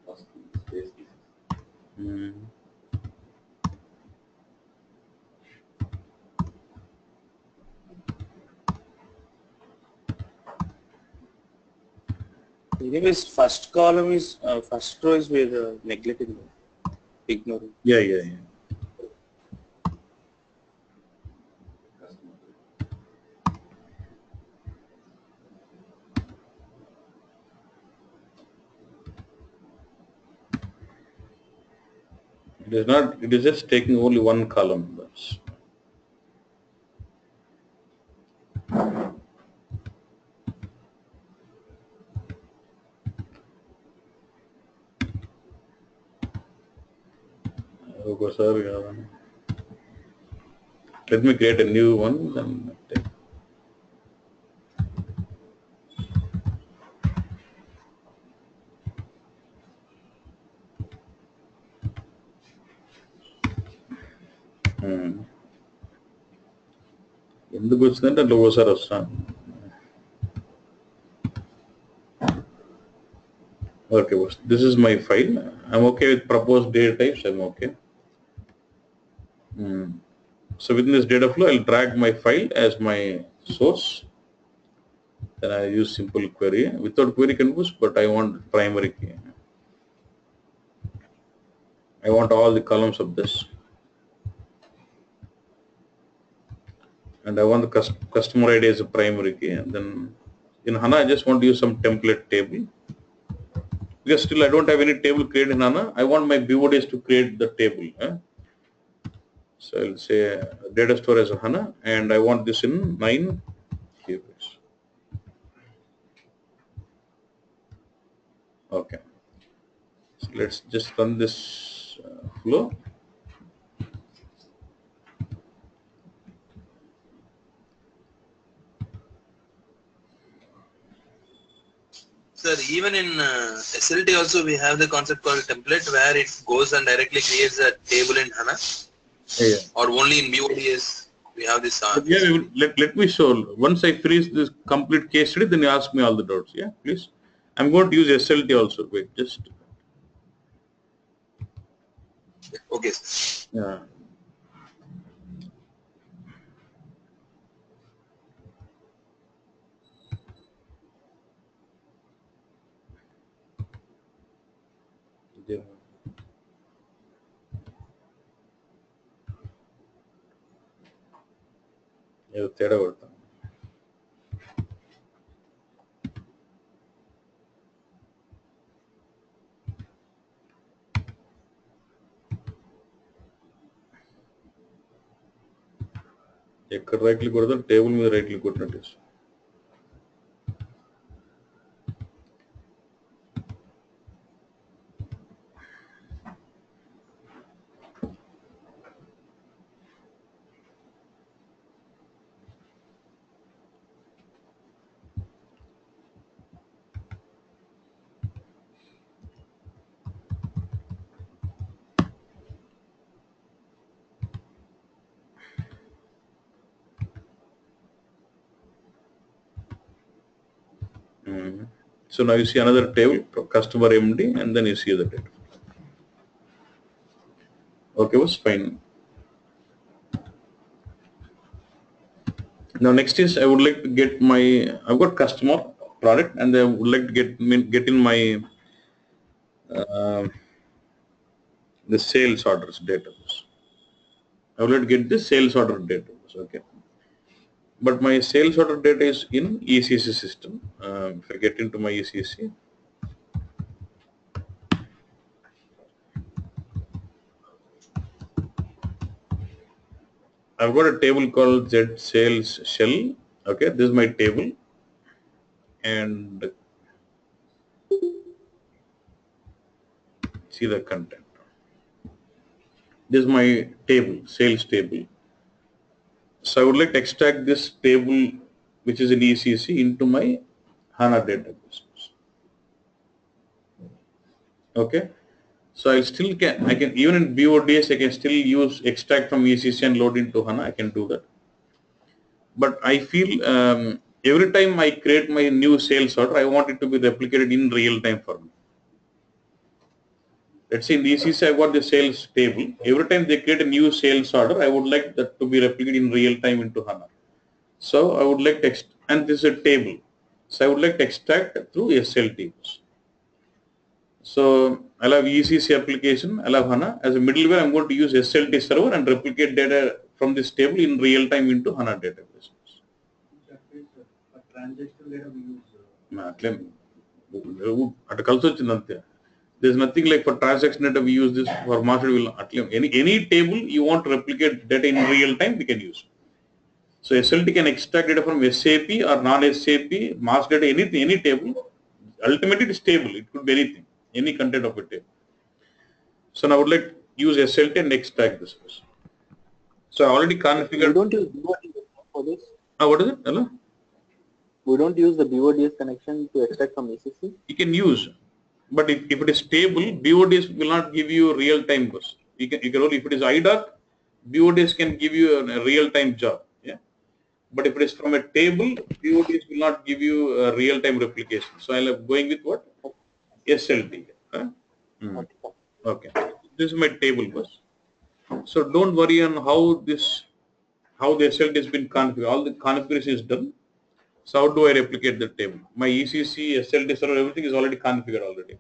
[SPEAKER 8] First name, space.
[SPEAKER 4] Anyways, first column is first row is we're neglecting, ignoring.
[SPEAKER 1] yeah.
[SPEAKER 8] Customer.
[SPEAKER 1] It is not, it is just taking only one column. That's okay, sir. Let me create a new one. Then take. ఎందుకు వచ్చిందంటే అట్లా ఒకసారి వస్తాను okay boss, this is my file. I'm okay with proposed data types. I'm okay. So within this data flow I'll drag my file as my source, then I use simple query without query confuse, but I want primary key. I want all the columns of this, and I want the customer ID as a primary key. And then in HANA I just want to use some template table, because still I don't have any table created in HANA. I want my BODs to create the table. So I'll say data store as a HANA, and I want this in 9 cubics. Okay. So let's just run this flow.
[SPEAKER 10] Sir, even in SLT also we have the concept called template where it goes and directly creates a table in HANA.
[SPEAKER 1] Yeah.
[SPEAKER 10] Or only in BODS we have this.
[SPEAKER 1] Yeah, let me show. Once I finish this complete case study, then you ask me all the doubts. Yeah, please. I'm going to use SLT also. Wait, just.
[SPEAKER 10] Okay.
[SPEAKER 1] Yeah. ఏదో తేడా కొడతాం ఎక్కడ right click కొడతాం table మీద right click కొట్టినట్టు So now you see another table, customer MD, and then you see the data. Okay, was fine. Now next is I would like to get my, I've got customer product, and I would like to get in my the sales orders database. I would like to get the sales order database. Okay, but my sales order data is in ECC system. If I get into my ECC, I've got a table called Z sales shell. Okay, this is my table, and see the content. This is my table, sales table. So I would like to extract this table, which is in ECC, into my HANA database. Okay. So I still can, even in BODS, I can still use extract from ECC and load into HANA. I can do that. But I feel every time I create my new sales order, I want it to be replicated in real time for me. Let's say in the ECC, I got the sales table. Every time they create a new sales order, I would like that to be replicated in real time into HANA. So I would like to, and this is a table. So I would like to extract through SLTs. So I'll have ECC application, I'll have HANA. As a middleware, I'm going to use SLT server and replicate data from this table in real time into HANA database. There's nothing like for transaction data we use this, for master any table you want to replicate data in real time, we can use. So SLT can extract data from SAP or non-SAP, master data, anything, any table. Ultimately it is table, it could be anything, any content of a table. So now I would like to use SLT and extract this. So I already configured.
[SPEAKER 6] We don't use BODS for this.
[SPEAKER 1] What is it? Hello?
[SPEAKER 6] We don't use the BODS connection to extract from ECC.
[SPEAKER 1] You can use, but if it is stable, BODS will not give you real time bus. You can only, if it is IDOC, BODS can give you a real time job. Yeah. But if it is from a table, BODS will not give you a real time replication. So I'm going with what? SLT. Huh? Okay. This is my table bus. So don't worry on how the SLT has been configured. All the configuration is done. So how do I replicate the table? My ECC, SLT server, everything is already configured already.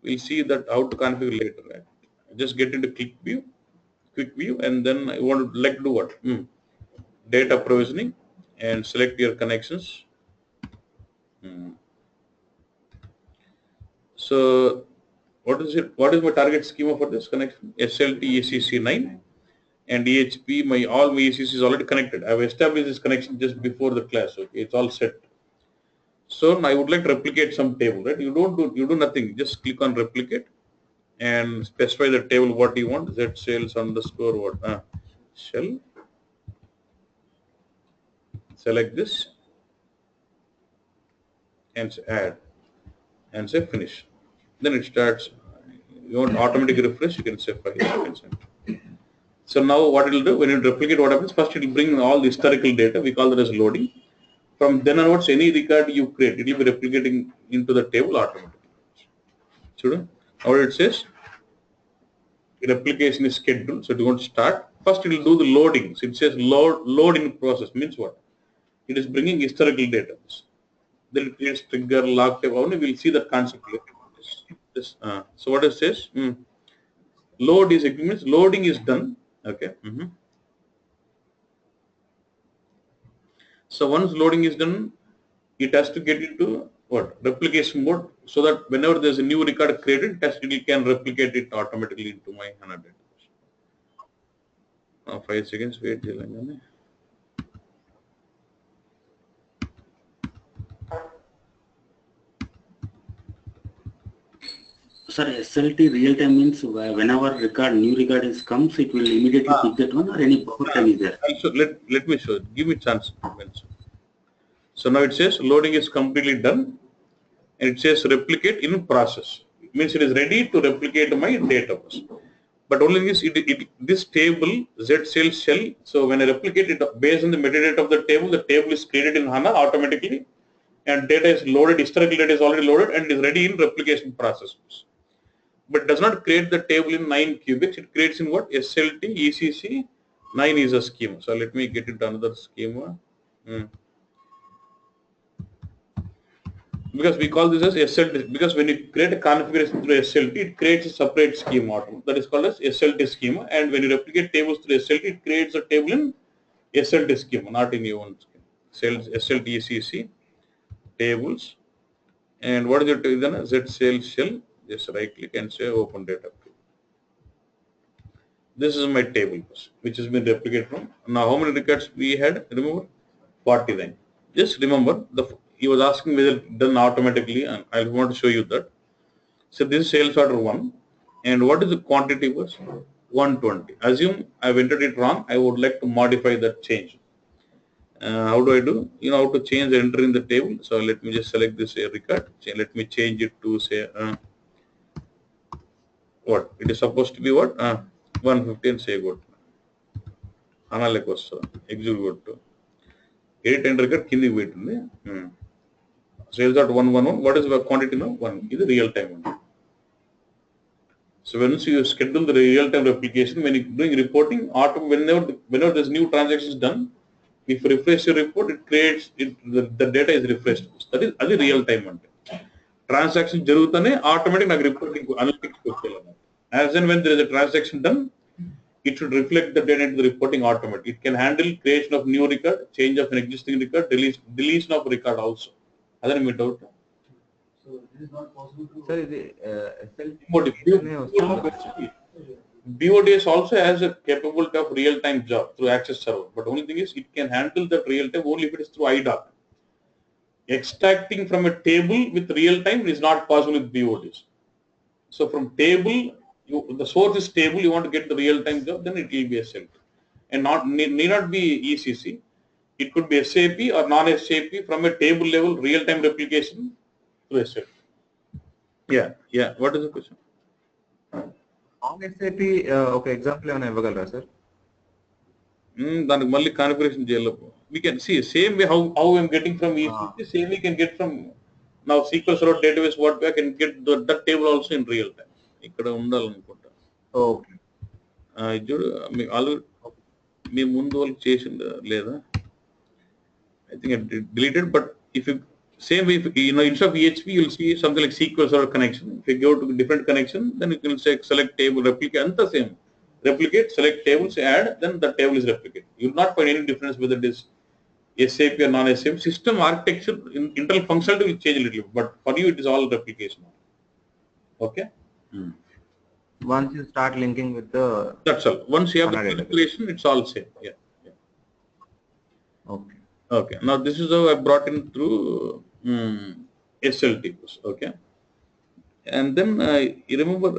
[SPEAKER 1] We'll see that how to configure later. Right? Just get into quick view, and then I want to like do what? Data provisioning, and select your connections. So what is it? What is my target schema for this connection? SLT ECC 9 and EHP. All my ECC is already connected. I've established this connection just before the class. Okay, it's all set. So now I would like to replicate some table, right? You do nothing. Just click on replicate and specify the table what you want. Z sales underscore what? Shell. Select this and say add and say finish. Then it starts. You want automatic refresh, you can say 5 seconds. So now what it will do, when you replicate what happens, first it will bring all the historical data, we call that as loading. From then onwards, any record you create, it will be replicating into the table automatically. Student, now it says replication is scheduled, so it won't start. First it will do the loading. So it says load in process, means what? It is bringing historical data. Then it creates trigger, log type, only we'll see the concept later. So what it says, load is, it means loading is done. Okay. So once loading is done, it has to get into what? Replication mode, so that whenever there's a new record created, it can replicate it automatically into my HANA database. Now 5 seconds, wait till I'm
[SPEAKER 7] Sir, SLT real time means whenever new record is comes, it will immediately pick that one, or any buffer time is there?
[SPEAKER 1] So let me show. Give me a chance. So now it says loading is completely done, and it says replicate in process. It means it is ready to replicate my database. But only this table Z sales shell. So when I replicate it based on the metadata of the table is created in HANA automatically, and data is loaded, historical data is already loaded and is ready in replication process. But does not create the table in 9 cubics, it creates in what? SLT, ECC, 9 is a schema. So let me get into another schema. Because we call this as SLT, because when you create a configuration through SLT, it creates a separate schema that is called as SLT schema, and when you replicate tables through SLT, it creates a table in SLT schema, not in your own schema. SLT ECC tables, and what is it then? Z sales shell, just right click and say open data. This is my table which has been replicated from. Now how many records we had? Remember, 49. Just remember, he was asking whether done automatically, and I want to show you that. So this is sales order 1, and what is the quantity was 120. Assume I've entered it wrong, I would like to modify that change. How do I do? You know how to change the enter in the table. So let me just select this record. Let me change it to say what it is supposed to be, what 150, and say good. HANA like was execute to edit and record kindi wait undi. Sales at 111. What is the quantity now? 1 is the real time one. So once you schedule the real time replication, when you're doing reporting, whenever this new transaction is done, if you refresh your report, it creates the data is refreshed. That is the real time one. Transaction jarugutane automatic నాకు reporting analytics వచ్చేయాలి. As and when there is a transaction done, it should reflect the data into the reporting automatic. It can handle creation of new record, change of an existing record, deletion of record also. That's my doubt.
[SPEAKER 8] So this is not possible to.
[SPEAKER 6] Sir,
[SPEAKER 1] BODS also has a capability of real-time job through Access Server, but only thing is it can handle that real-time only if it is through IDOC. Extracting from a table with real-time is not possible with BODS. So from table, the source is table, you want to get the real-time job, then it will be SLT. And need not be ECC. It could be SAP or non-SAP from a table level real-time replication to SAP. Yeah. What is the question?
[SPEAKER 6] SAP ఒక example ఏమైనా ఇవ్వగలరా sir?
[SPEAKER 1] దానికి మళ్ళీ configuration చేయాలి. We can see same way how I'm getting from ECC, same we can get from now SQL Server database, what I can get that table also in real time. ఇక్కడ ఉండాలనుకుంటా.
[SPEAKER 6] Okay.
[SPEAKER 1] చూడు మీ ముందు వాళ్ళకి చేసిందా లేదా? I think I deleted, but if you same way, instead of EHP, you'll see something like SQL Server connection. If you go to a different connection, then you can say select table, replicate, and the same. Replicate, select tables, add, then the table is replicated. You will not find any difference whether it is SAP or non-SAP. System architecture, internal functionality will change a little, but for you it is all replication. Okay?
[SPEAKER 6] Once you start linking with the.
[SPEAKER 1] That's all. Once you have the calculation, it's all same. Yeah. Okay. Now this is how I brought in through SLT. Okay. And then you remember.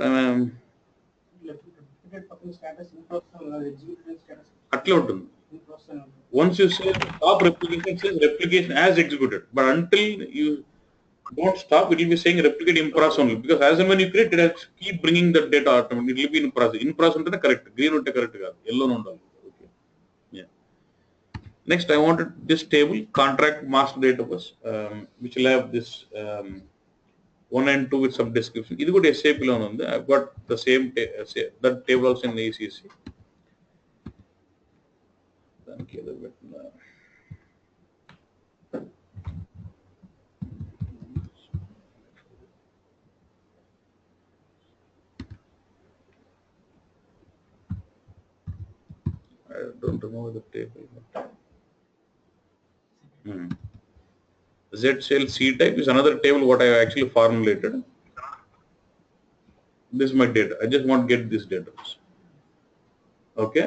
[SPEAKER 1] Once you say stop replication, it says replication as executed. But until you don't stop, it will be saying replicate in process only. Because as and when you create, it has to keep bringing the data automatically. It will be in process. In process until correct. Green until correct. Yellow no. Okay. Yeah. Next, I wanted this table contract master database, which will have this 1 and 2 with some description. This is good SAP on. I've got the same that table also in ECC. Thank you. I don't remember the table. Z cell C type is another table what I actually formulated. This is my data. I just want to get this data. Okay.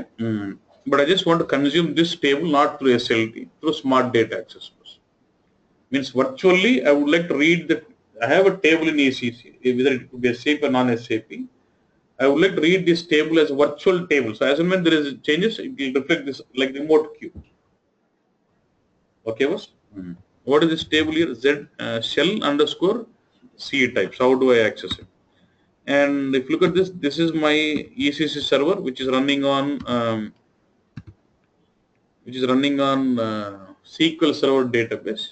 [SPEAKER 1] But I just want to consume this table not through SLT, through smart data access. Means virtually I would like to read that I have a table in ECC, whether it could be SAP or non-SAP. I would like to read this table as a virtual table. So as and when there is changes, it will reflect this like remote queue. Okay, boss? What is this table here? Z shell underscore C types. How do I access it? And if you look at this, this is my ECC server, which is running on SQL Server database.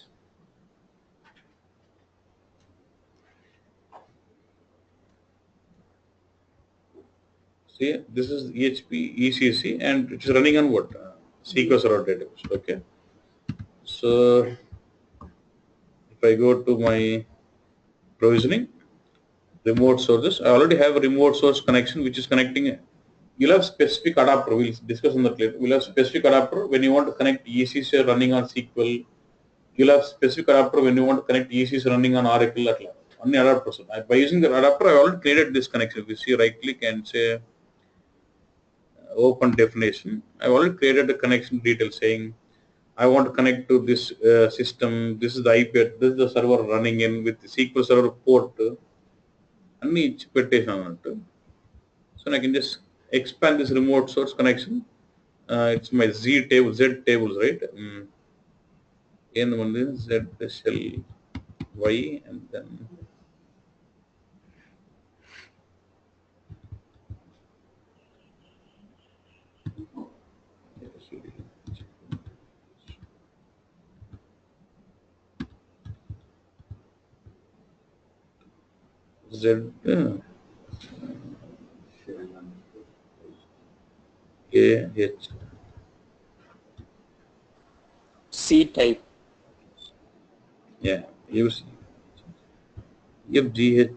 [SPEAKER 1] See, this is EHP ECC, and it is running on what? SQL Server database. Okay. So if I go to my provisioning, remote sources, I already have a remote source connection which is connecting. You'll have specific adapter. We'll discuss on that later. We'll have specific adapter when you want to connect ECC running on SQL. You'll have specific adapter when you want to connect ECC running on Oracle at level. Only adapter. So by using the adapter, I already created this connection. If you see, right click and say open definition. I've already created a connection detail saying I want to connect to this system. This is the IP. This is the server running in with the SQL Server port. అన్ని ఇచ్చి పెట్టేసాను అన్నట్టు. So I can just expand this remote source connection. It's my Z tables, right? And one is Z shell Y and then Z A H.
[SPEAKER 4] C type.
[SPEAKER 1] Yeah, use FGH.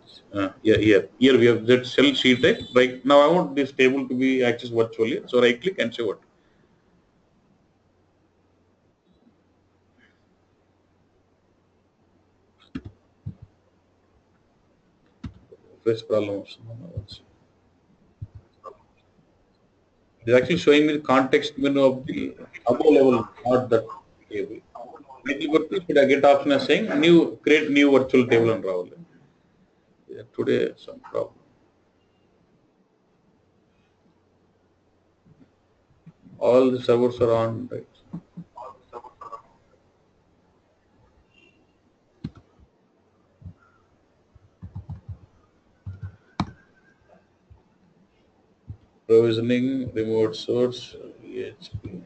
[SPEAKER 1] Here we have that shell sheet type. Right now, I want this table to be accessed virtually. So right click and say what? First problem. It's actually showing me the context menu of the above level, not that table. Should I get option as saying create new virtual table and Rahul? Yeah, today some problem. All the servers are on, right? Provisioning, remote source, EHP.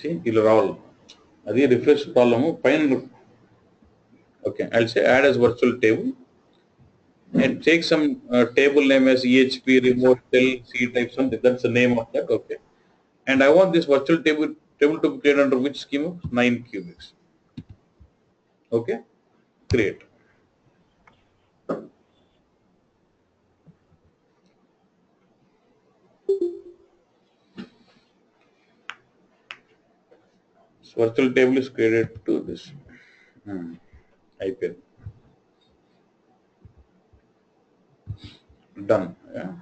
[SPEAKER 1] See, it'll all. That's refresh problem. Fine. Okay, I'll say add as virtual table and take some table name as EHP remote cell C type something. That's the name of that. Okay. And I want this virtual table to be created under which schema? 9 cubics. Okay. Create. So virtual table is created to this IP. Done. Yeah.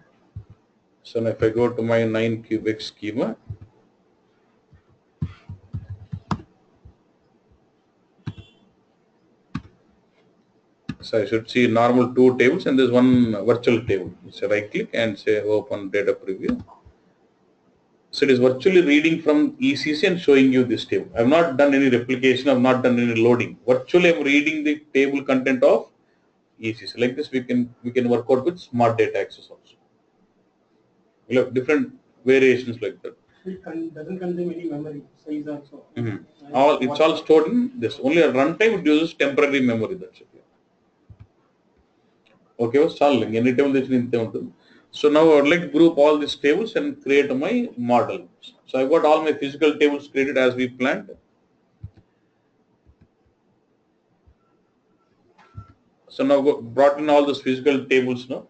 [SPEAKER 1] So now if I go to my 9 cubic schema, so I should see normal two tables and there's one virtual table. So right click and say open data preview. So it is virtually reading from ECC and showing you this table. I have not done any replication. I have not done any loading. Virtually I am reading the table content of ECC. Like this we can work out with smart data access also. We'll have different variations like that.
[SPEAKER 8] It doesn't consume any memory size also.
[SPEAKER 1] It's all stored in this. Only at runtime it uses temporary memory. That's it. Okay, solving any table that you. So now I would like to group all these tables and create my model. So I've got all my physical tables created as we planned. So now brought in all those physical tables now.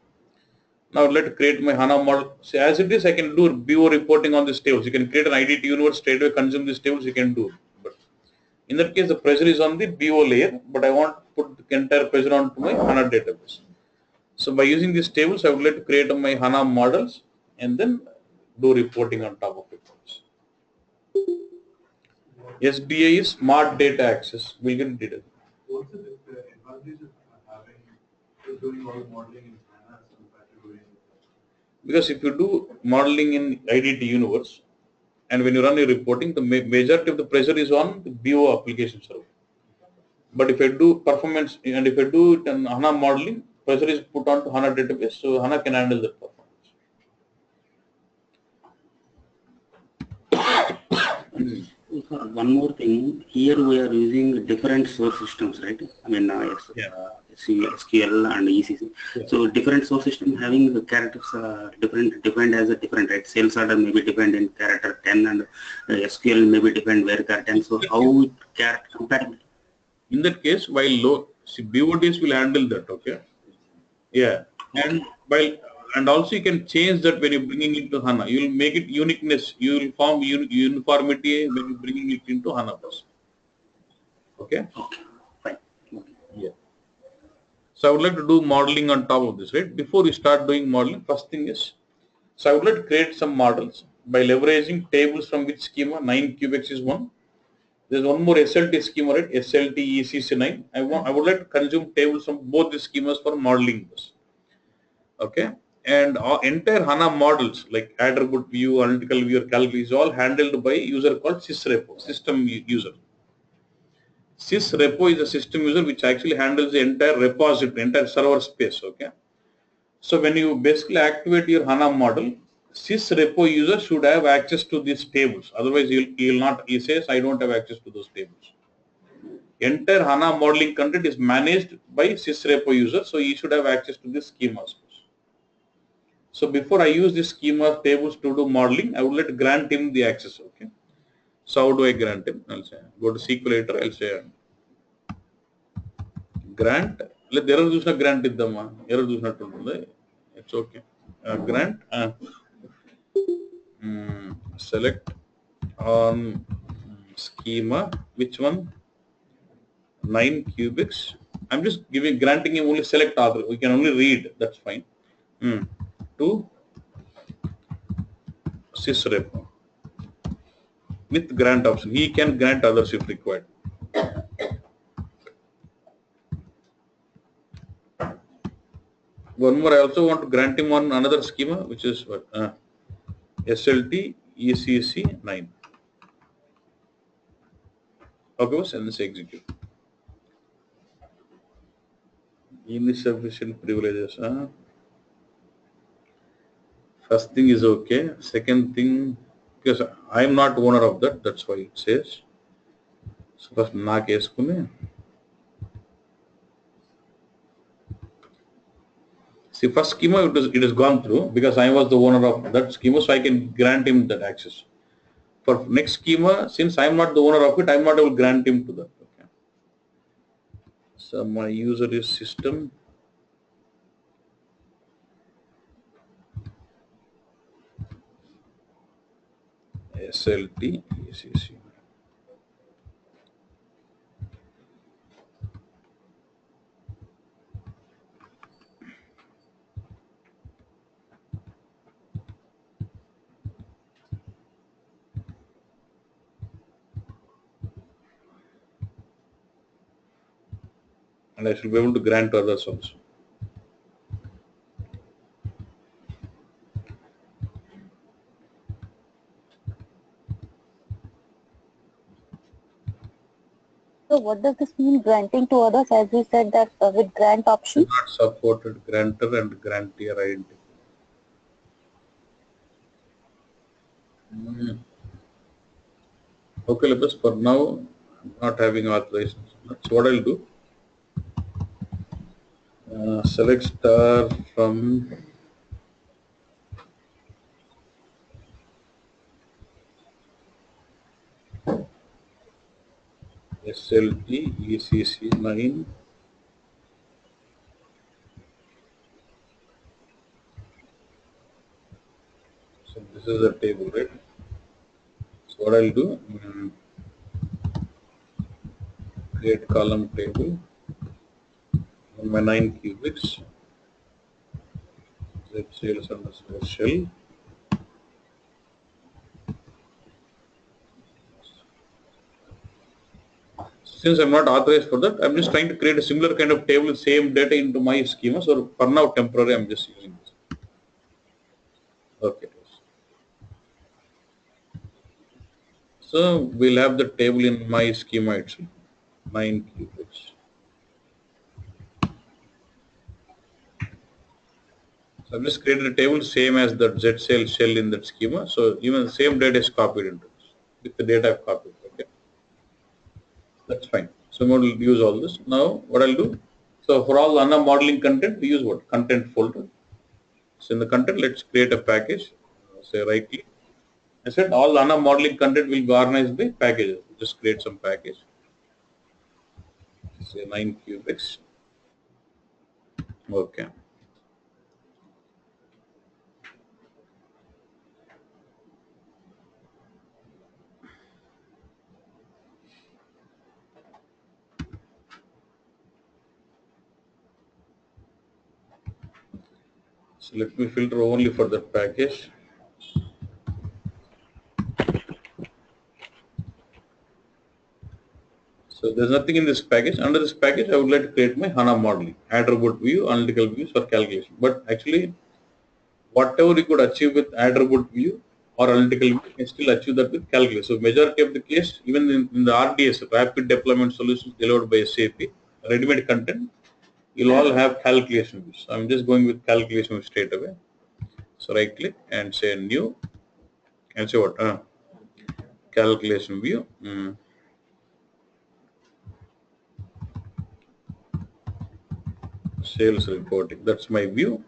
[SPEAKER 1] Now let's create my HANA model. So as it is, I can do BO reporting on these tables. You can create an IDT universe straight away, consume these tables, you can do. But in that case, the pressure is on the BO layer, but I want to put the entire pressure onto my HANA database. So by using these tables, I would like to create my HANA models and then do reporting on top of it. SDA is smart data access. We'll get data.
[SPEAKER 8] What's the advantage of having doing all the modeling in HANA
[SPEAKER 1] Because if you do modeling in IDT universe, and when you run your reporting, the majority of the pressure is on the BO application server. But if I do performance and if I do it in HANA modeling, pressure is put on to HANA database, so HANA can handle that performance.
[SPEAKER 7] One more thing, here we are using different source systems, right? I mean, SQL and ECC.
[SPEAKER 1] Yeah.
[SPEAKER 7] So different source system having the characters defined as a different, right? Sales order may be defined in character 10 and SQL may be defined where character 10. So how it compatible?
[SPEAKER 1] In that case, while BODs will handle that, okay? Yeah,
[SPEAKER 7] Okay.
[SPEAKER 1] and also you can change that when you're bringing it to HANA. You will make it uniqueness. You will form uniformity when you're bringing it into HANA first. Okay?
[SPEAKER 7] Okay, fine. Okay.
[SPEAKER 1] Yeah. So I would like to do modeling on top of this, right? Before we start doing modeling, first thing is, so I would like to create some models by leveraging tables from which schema 9 cubics is one. There's one more SLT schema, right? SLT ECC9. I would like to consume tables from both the schemas for modeling this. Okay, and our entire HANA models like attribute view, analytical view, or calculus is all handled by a user called sysrepo, system user. Sysrepo is a system user which actually handles the entire repository, entire server space. Okay, so when you basically activate your HANA model, sysrepo user should have access to these tables. Otherwise, you'll not. He says, I don't have access to those tables. Entire HANA modeling content is managed by sysrepo user, so he should have access to these schemas. So before I use this schema tables to do modeling, I would like to grant him the access. Okay. So how do I grant him? I'll say go to SQLator. I'll say grant. Let error chusna grant iddamma. Error chusnattu untundi. It's okay. Grant. Select on schema. Which one? 9 cubics. I'm just granting him only select author. We can only read. That's fine. To sysrepo with grant option. He can grant others if required. One more, I also want to grant him on another schema, which is what? SLT ECC 9. Okay, boss, and this execute. Insufficient privileges. First thing is okay. Second thing, because I am not owner of that, that's why it says. So first, na case kune. See, first schema it has gone through because I was the owner of that schema, so I can grant him that access. For next schema, since I am not the owner of it, I am not able to grant him to that. Okay. So my user is system. SLT ECC. And I should be able to grant others also.
[SPEAKER 3] So what does this mean, granting to others, as we said that with grant option?
[SPEAKER 1] Not supported grantor and grantor identity. Okay, Lepus, for now, I'm not having authorization. That's what I'll do. Select star from SLT ECC 9. So this is a table, right? So what I'll do, create column table on my 9 cubics. Z sales underscore shell. Since I'm not authorized for that, I'm just trying to create a similar kind of table, same data into my schema. So for now, temporary, I'm just using this. So we'll have the table in my schema itself, 9 cubics. So I've just created a table same as the Z shell in that schema. So even the same data is copied into this with the data I've copied. Okay, that's fine. So we'll use all this. Now what I'll do, so for all HANA modeling content, we use what? Content folder. So in the content, let's create a package. Say right click. I said all HANA modeling content will be organized by packages. Just create some package. Say 9 cubics. Okay. So let me filter only for that package. So there's nothing in this package. Under this package, I would like to create my HANA modeling, attribute view, analytical views for calculation. But actually, whatever you could achieve with attribute view or analytical view, you can still achieve that with calculation. So majority of the case, even in the RDS, rapid deployment solutions delivered by SAP, ready-made content, you'll all have calculation views. So I'm just going with calculation view straight away. So right click and say new and say what? Calculation view. Sales reporting. That's my view.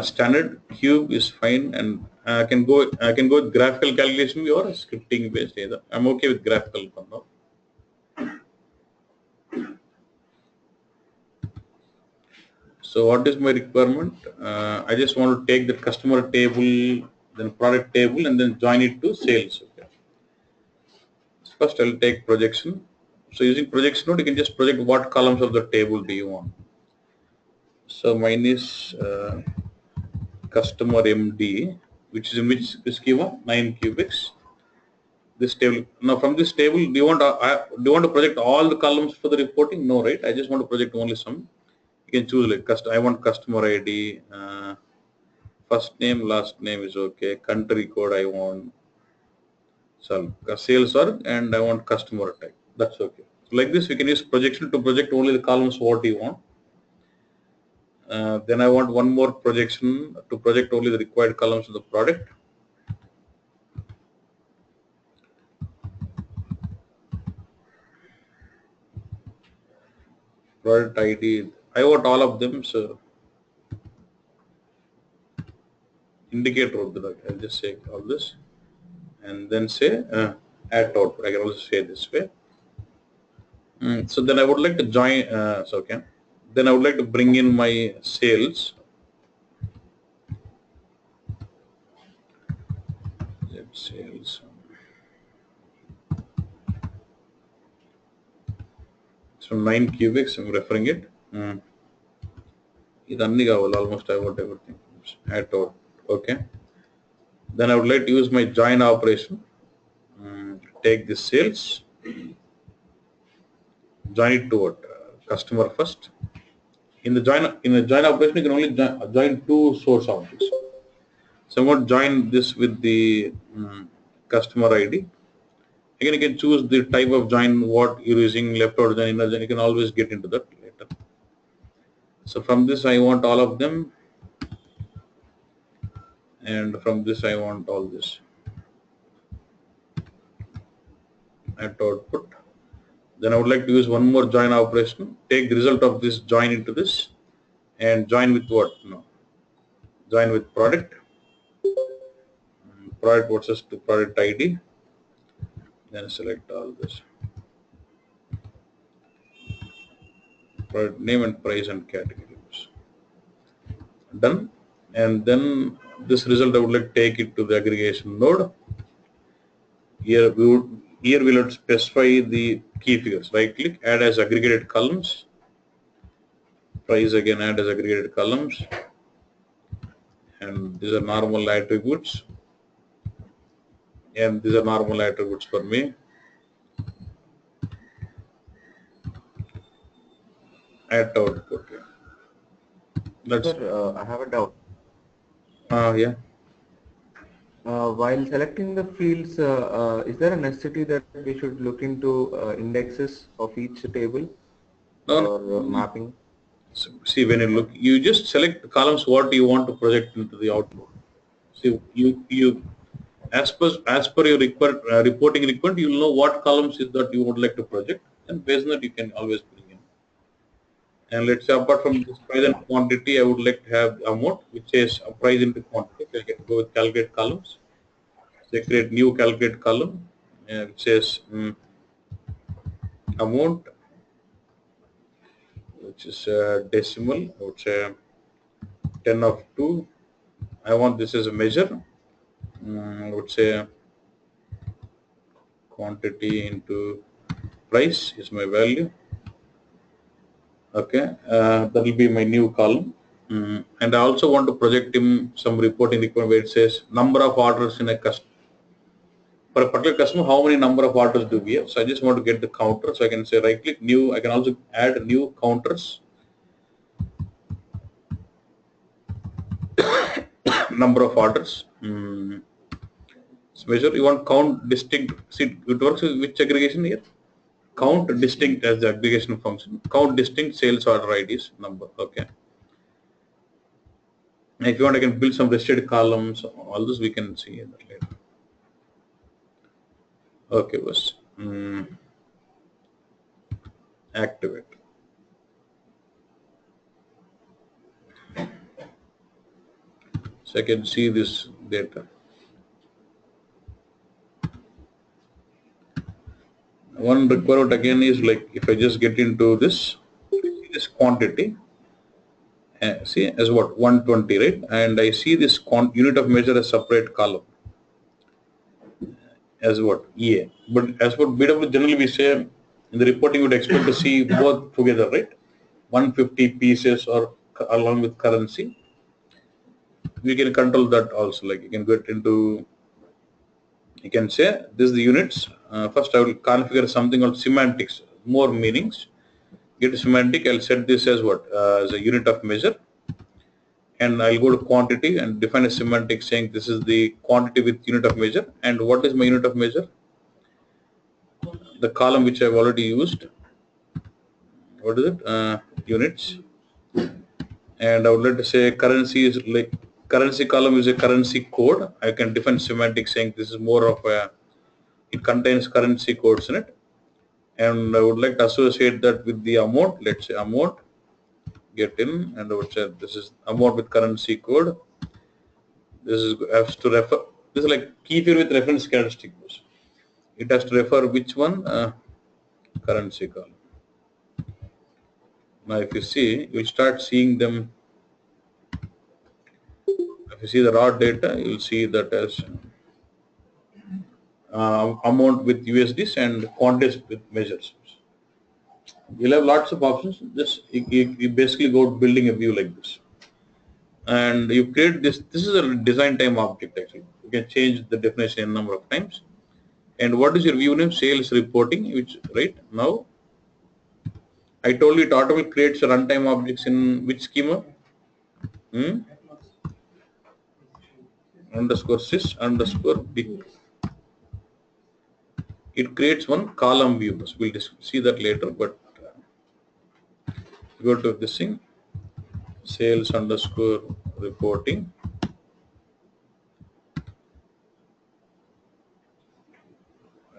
[SPEAKER 1] Standard cube is fine, and I can go with graphical calculation view or scripting based either. I'm okay with graphical for now. So what is my requirement? I just want to take the customer table, then product table, and then join it to sales. Okay. First, I'll take projection. So using projection node, you can just project what columns of the table do you want. So mine is customer MD, which is in which schema? 9 cubics. This table. Now from this table, do you want to project all the columns for the reporting? No, right? I just want to project only some. You can choose like I want customer ID, first name, last name is okay. Country code I want. So sales org and I want customer type. That's okay. So like this, we can use projection to project only the columns what you want. Then I want one more projection to project only the required columns of the product. Product ID. I want all of them. So indicator of the I'll just say all this and then say add output. I can also say this way. So then I would like to join. So okay. Then I would like to bring in my sales. Sales. So 9 cubics. I'm referring it. Almost I want everything. Add out. Okay. Then I would like to use my join operation. Take the sales. Join it to what? Customer first. In the join operation, you can only join two source objects. So I'm going to join this with the customer ID. Again, you can choose the type of join, what you're using, left or join, inner join. You can always get into that later. So from this, I want all of them. And from this, I want all this. At output. Then I would like to use one more join operation. Take the result of this join into this and join with what? No. Join with product. Product versus to product ID. Then select all this. Product name and price and categories. Done. And then this result I would like to take it to the aggregation node. Here we'll have to specify the key figures. Right click, add as aggregated columns. Price again, add as aggregated columns. And these are normal attributes. And these are normal attributes for me. Add output. That's
[SPEAKER 6] Sir, I have a doubt.
[SPEAKER 1] yeah.
[SPEAKER 6] While selecting the fields, is there a necessity that we should look into indexes of each table
[SPEAKER 1] No,
[SPEAKER 6] or
[SPEAKER 1] no.
[SPEAKER 6] mapping?
[SPEAKER 1] So, see, when you look, you just select the columns what you want to project into the output. See, you as per your reporting requirement, you'll know what columns is that you would like to project, and based on that you can always bring in. And let's say apart from this price and quantity, I would like to have the amount which is a price into quantity. So I can go with calculate columns. So I create new calculate column, which says amount, which is decimal. I would say 10 of 2. I want this as a measure. I would say quantity into price is my value. Okay, that will be my new column. And I also want to project him some reporting requirement where it says number of orders in a customer. For a particular customer, how many number of orders do we have? So I just want to get the counter. So I can say right click new. I can also add new counters. Number of orders. So measure. You want count distinct. See, it works with which aggregation here? Count distinct as the aggregation function. Count distinct sales order IDs number. Okay. If you want, I can build some restricted columns. All this we can see that later. Okay, boss. Activate. So I can see this data. One requirement again is like if I just get into this quantity, see as what 120, right? And I see this unit of measure as separate column as what EA. But as what BW generally we say in the reporting, would expect to see both together, right? 150 pieces or along with currency. We can control that also. Like you can get into, you can say this is the units. First, I will configure something called semantics, more meanings. Get semantic. I'll set this as what as a unit of measure, and I'll go to quantity and define a semantic saying this is the quantity with unit of measure. And what is my unit of measure? The column which I've already used. What is it? Units. And I would like to say currency is like currency column is a currency code. I can define semantic saying this is more of a, it contains currency codes in it. And I would like to associate that with the amount. Let's say amount, get in, and I would say this is amount with currency code. This is has to refer. This is like key field with reference characteristic. It has to refer which one currency column. Now, if you see, you'll start seeing them. If you see the raw data, you'll see that as amount with USDs and quantities with measures. You'll have lots of options. Just you basically go building a view like this, and you create this. This is a design time object actually. You can change the definition a number of times. And what is your view name? Sales reporting, which right now I told you it automatically creates a runtime objects in which schema? Underscore sys underscore big. It creates one column view. We'll see that later, but go to this thing, sales underscore reporting.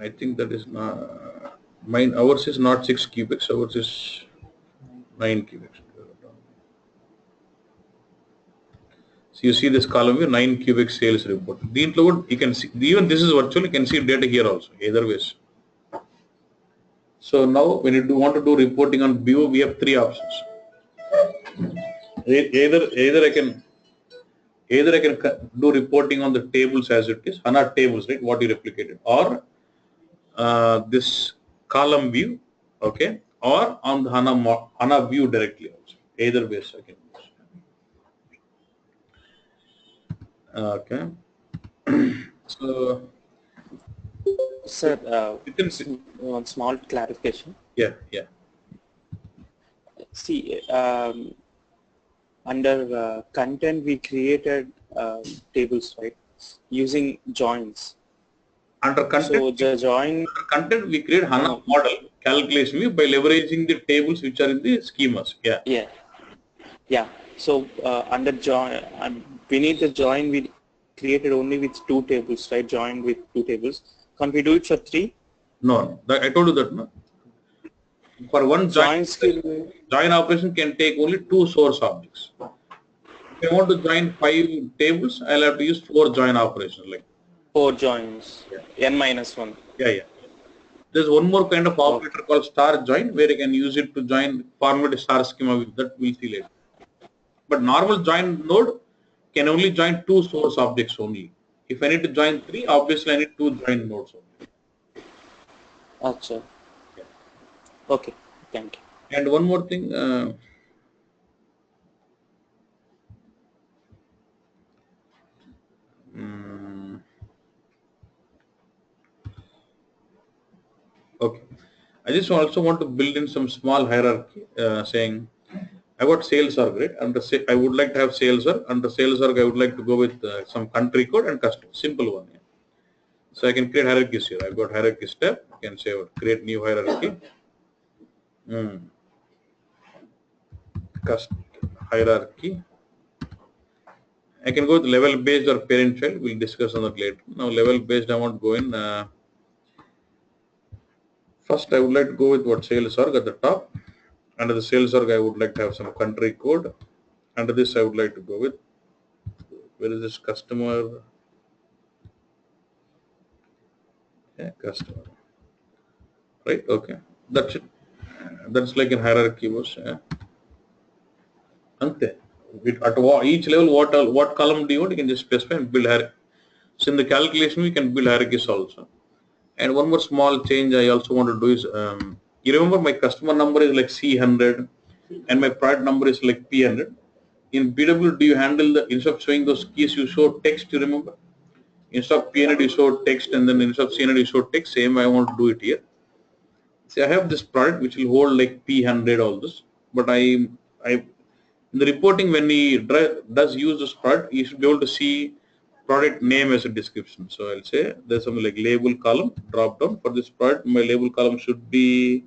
[SPEAKER 1] I think that is not mine. Ours is not 6 cubics. Ours is 9 cubics. So you see this column view 9 cubic sales report. The include you can see even this is virtual. You can see data here also. Either ways. So now when you want to do reporting on BO, we have 3 options. Either I can do reporting on the tables as it is, HANA tables, right? What you replicated, or this column view, okay, or on the HANA view directly also. Either ways I can use. Okay. So,
[SPEAKER 4] Sir, one small clarification.
[SPEAKER 1] Yeah, yeah.
[SPEAKER 4] See, under content we created tables, right? using joins.
[SPEAKER 1] Under content,
[SPEAKER 4] So the join.
[SPEAKER 1] we create HANA model calculation view by leveraging the tables which are in the schemas. Yeah.
[SPEAKER 4] Yeah. Yeah. So under join, beneath the join, we created only with 2 tables, right? Joined with 2 tables. Can't we do it for 3?
[SPEAKER 1] No, I told you that. No? For one
[SPEAKER 4] Join skill.
[SPEAKER 1] join operation can take only 2 source objects. If I want to join 5 tables, I'll have to use 4 join operations. Like
[SPEAKER 4] 4 joins.
[SPEAKER 1] Yeah.
[SPEAKER 4] N minus 1.
[SPEAKER 1] Yeah. There's one more kind of operator called star join where you can use it to join format star schema with that we'll see later. But normal join node can only join 2 source objects only. If I need to join 3, obviously I need 2 join nodes only.
[SPEAKER 4] Achha. Okay, thank you.
[SPEAKER 1] And one more thing, okay. I just also want to build in some small hierarchy saying I got sales org, right? I would like to have sales org. Under sales org, I would like to go with some country code and customer. Simple one. Yeah. So I can create hierarchies here. I've got hierarchy step. I can say create new hierarchy. Hierarchy. I can go with level based or parent child. We'll discuss on that later. Now level based, I want to go in. First, I would like to go with what sales org at the top. Under the sales org, I would like to have some country code. Under this, I would like to go with where is this customer? Yeah, customer. Right? Okay. That's it. That's like in hierarchy was. Yeah. Ante. Each level, what column do you want? You can just specify and build hierarchy. So in the calculation, we can build hierarchies also. And one more small change I also want to do is, you remember my customer number is like C100 and my product number is like P100. In BW, do you handle instead of showing those keys, you show text, you remember? Instead of P100, you show text and then instead of C100, you show text. Same, I want to do it here. See, I have this product which will hold like P100 all this, but in the reporting when he does use this product, he should be able to see product name as a description. So I'll say there's something like label column drop down for this product. My label column should be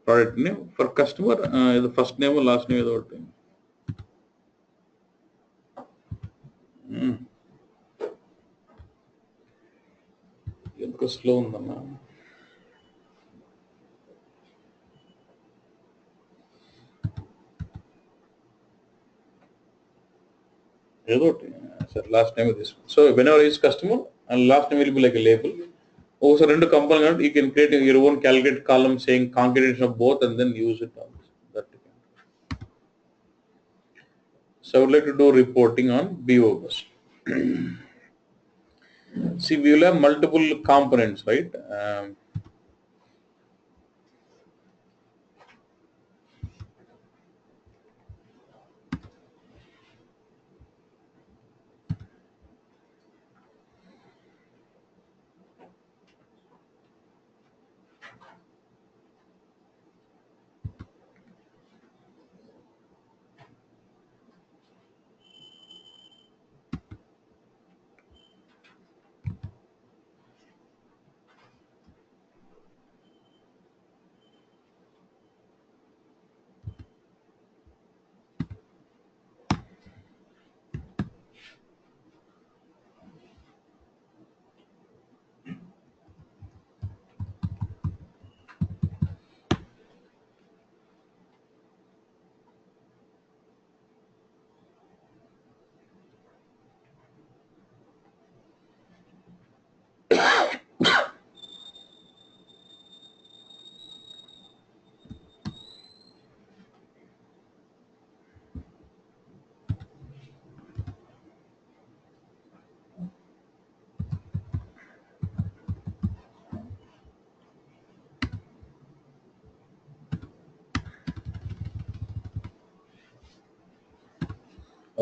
[SPEAKER 1] product name for customer. The first name or last name without name. ఎందుకు slow ఉందన్నా ఏదో sir last name this. So whenever is customer and last name will be like a label. Also రెండు component you can create your own calculate column saying concatenation of both and then use it on that. So I would like to do reporting on BO bus. See, we will have multiple components, right?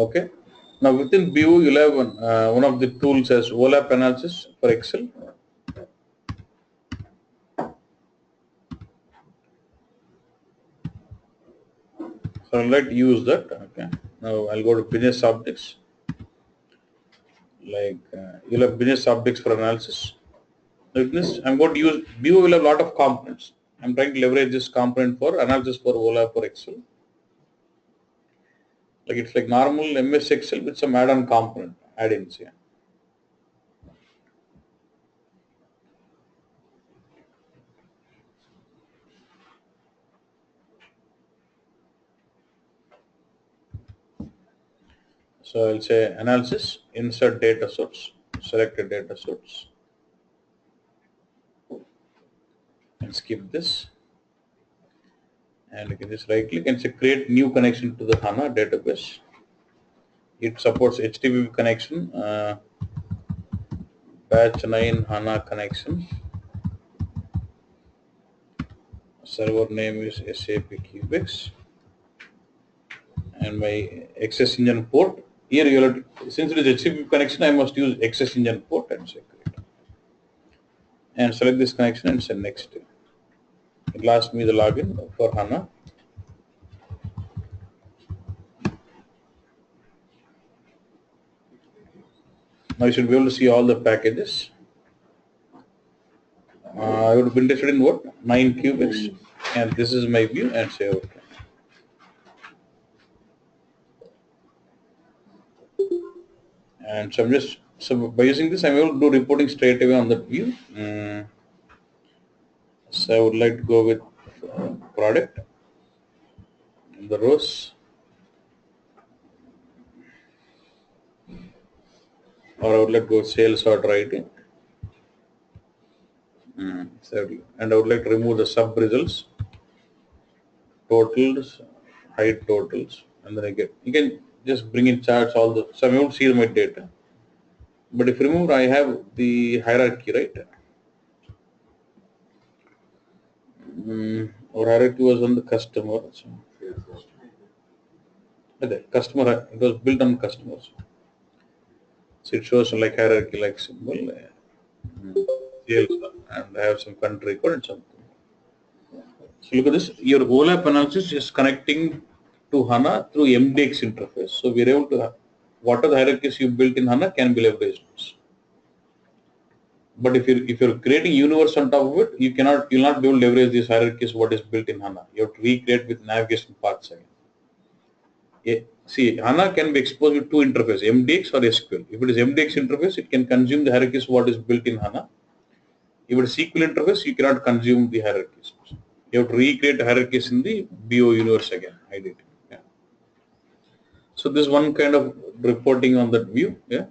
[SPEAKER 1] Okay. Now within BO, you'll have one of the tools as overlap analysis for Excel. So I'd like to use that. Okay. Now I'll go to business objects. Like you'll have business objects for analysis. Business, I'm going to use BO will have a lot of components. I'm trying to leverage this component for analysis for OLAP for Excel. Like it's like normal MS Excel with some add-on component add-ins. Yeah. So I'll say analysis, insert data source, select a data source, and skip this. And you can just right click and say create new connection to the HANA database. It supports HTTP connection, batch 9 HANA connection. Server name is SAP Cubex. And my access engine port. Here you have to, since it is HTTP connection, I must use access engine port and say create. And select this connection and say next. It will ask me the login for HANA. Now you should be able to see all the packages. I would be interested in what? 9 Cubex. And this is my view and say OK. And so by using this, I'm able to do reporting straight away on that view. So I would like to go with product in the rows, or I would like to go with sales order ID. And I would like to remove the sub results, totals, hide totals, and then you can just bring in charts, all the, so I'm able to see my data. But if you remember, I have the hierarchy, right? Our hierarchy was on the customer. So. The customer, it was built on customers. So it shows like hierarchy, like symbol, sales, and I have some country code and something. So look at this. Your OLAP analysis is connecting to HANA through MDX interface. So we're able to have, what are the hierarchies you built in HANA can be leveraged. But if you're creating universe on top of it, you'll not be able to leverage these hierarchies what is built in HANA. You have to recreate with navigation paths again. Yeah. See, HANA can be exposed with two interfaces, MDX or SQL. If it is MDX interface, it can consume the hierarchies what is built in HANA. If it is SQL interface, you cannot consume the hierarchies. You have to recreate hierarchies in the BO universe again. I did. Yeah. So this is one kind of reporting on that view. Yeah.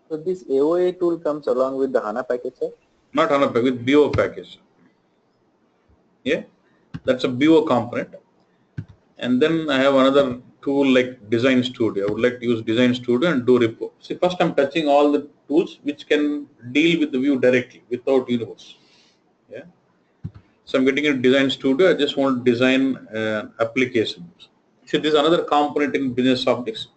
[SPEAKER 11] So this AOA tool comes along with the HANA package, sir?
[SPEAKER 1] Not HANA package, with BO package. Yeah. That's a BO component. And then I have another tool like Design Studio. I would like to use Design Studio and do report. See, first I'm touching all the tools which can deal with the view directly without universe. Yeah. So I'm getting into Design Studio. I just want to design an application. So this is another component in business objects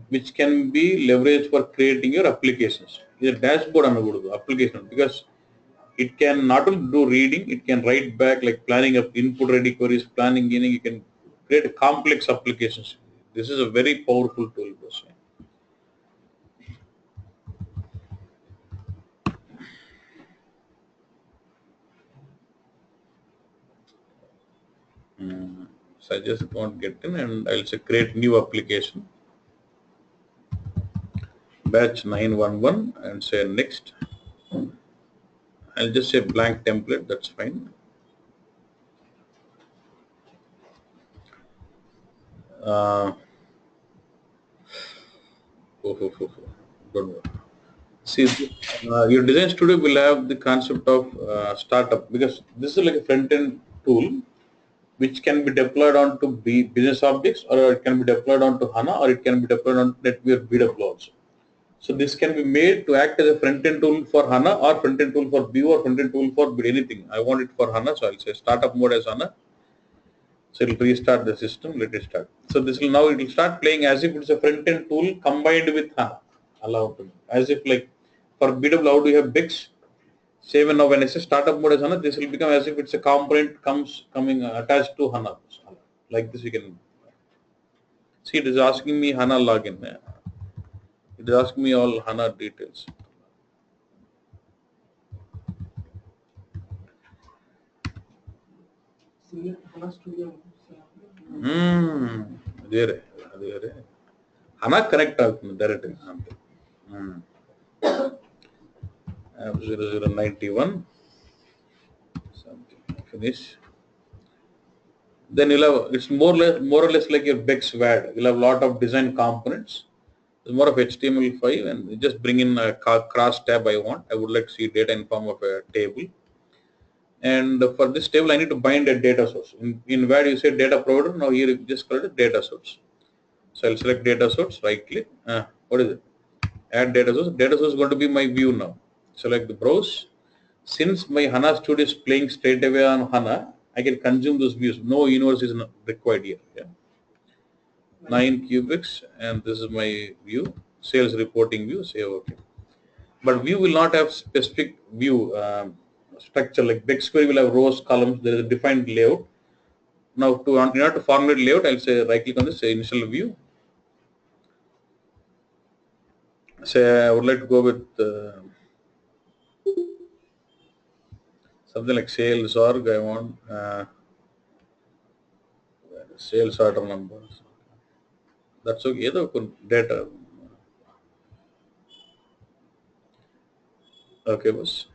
[SPEAKER 1] which can be leveraged for creating your applications. It's a dashboard application, because it can not only do reading, it can write back like planning of input ready queries, planning, you can create complex applications. This is a very powerful tool. So I just want to get in and I'll say create new application. Batch 911 and say next. I'll just say blank template, that's fine. Don't worry. See, your Design Studio will have the concept of startup, because this is like a front-end tool which can be deployed onto business objects, or it can be deployed onto HANA, or it can be deployed on NetWeaver BW also. So this can be made to act as a front-end tool for HANA, or front-end tool for BO, or front-end tool for anything. I want it for HANA, so I'll say startup mode as HANA. So it will restart the system. Let it start. So this will now, it will start playing as if it's a front-end tool combined with HANA. Allow to, as if like for BW, how do you have BICS? Same, now when I say startup mode as HANA, this will become as if it's a component coming attached to HANA. Like this, you can see it is asking me HANA login. It is asking me all HANA details.
[SPEAKER 8] Similar to HANA Studio.
[SPEAKER 1] There. HANA connect directly. App 0091. Something. Finish. Then you'll have, it's more or less like your Bex WAD. You'll have a lot of design components. It's more of HTML5 and you just bring in a cross tab I want. I would like to see data in form of a table. And for this table, I need to bind a data source. In WAD, you say data provider. Now here, you just call it data source. So I'll select data source, right click. What is it? Add data source. Data source is going to be my view now. Select the browse. Since my HANA Studio is playing straight away on HANA, I can consume those views. No universe is not required here. Yeah. 9 cubics, and this is my view. Sales reporting view. Say okay. But view will not have specific view structure like BigQuery will have rows, columns. There is a defined layout. Now, in order to formulate layout, I'll say right click on this, say initial view. Say I would like to go with something like sales org. I want sales order numbers. That's okay. Data. Okay, boss.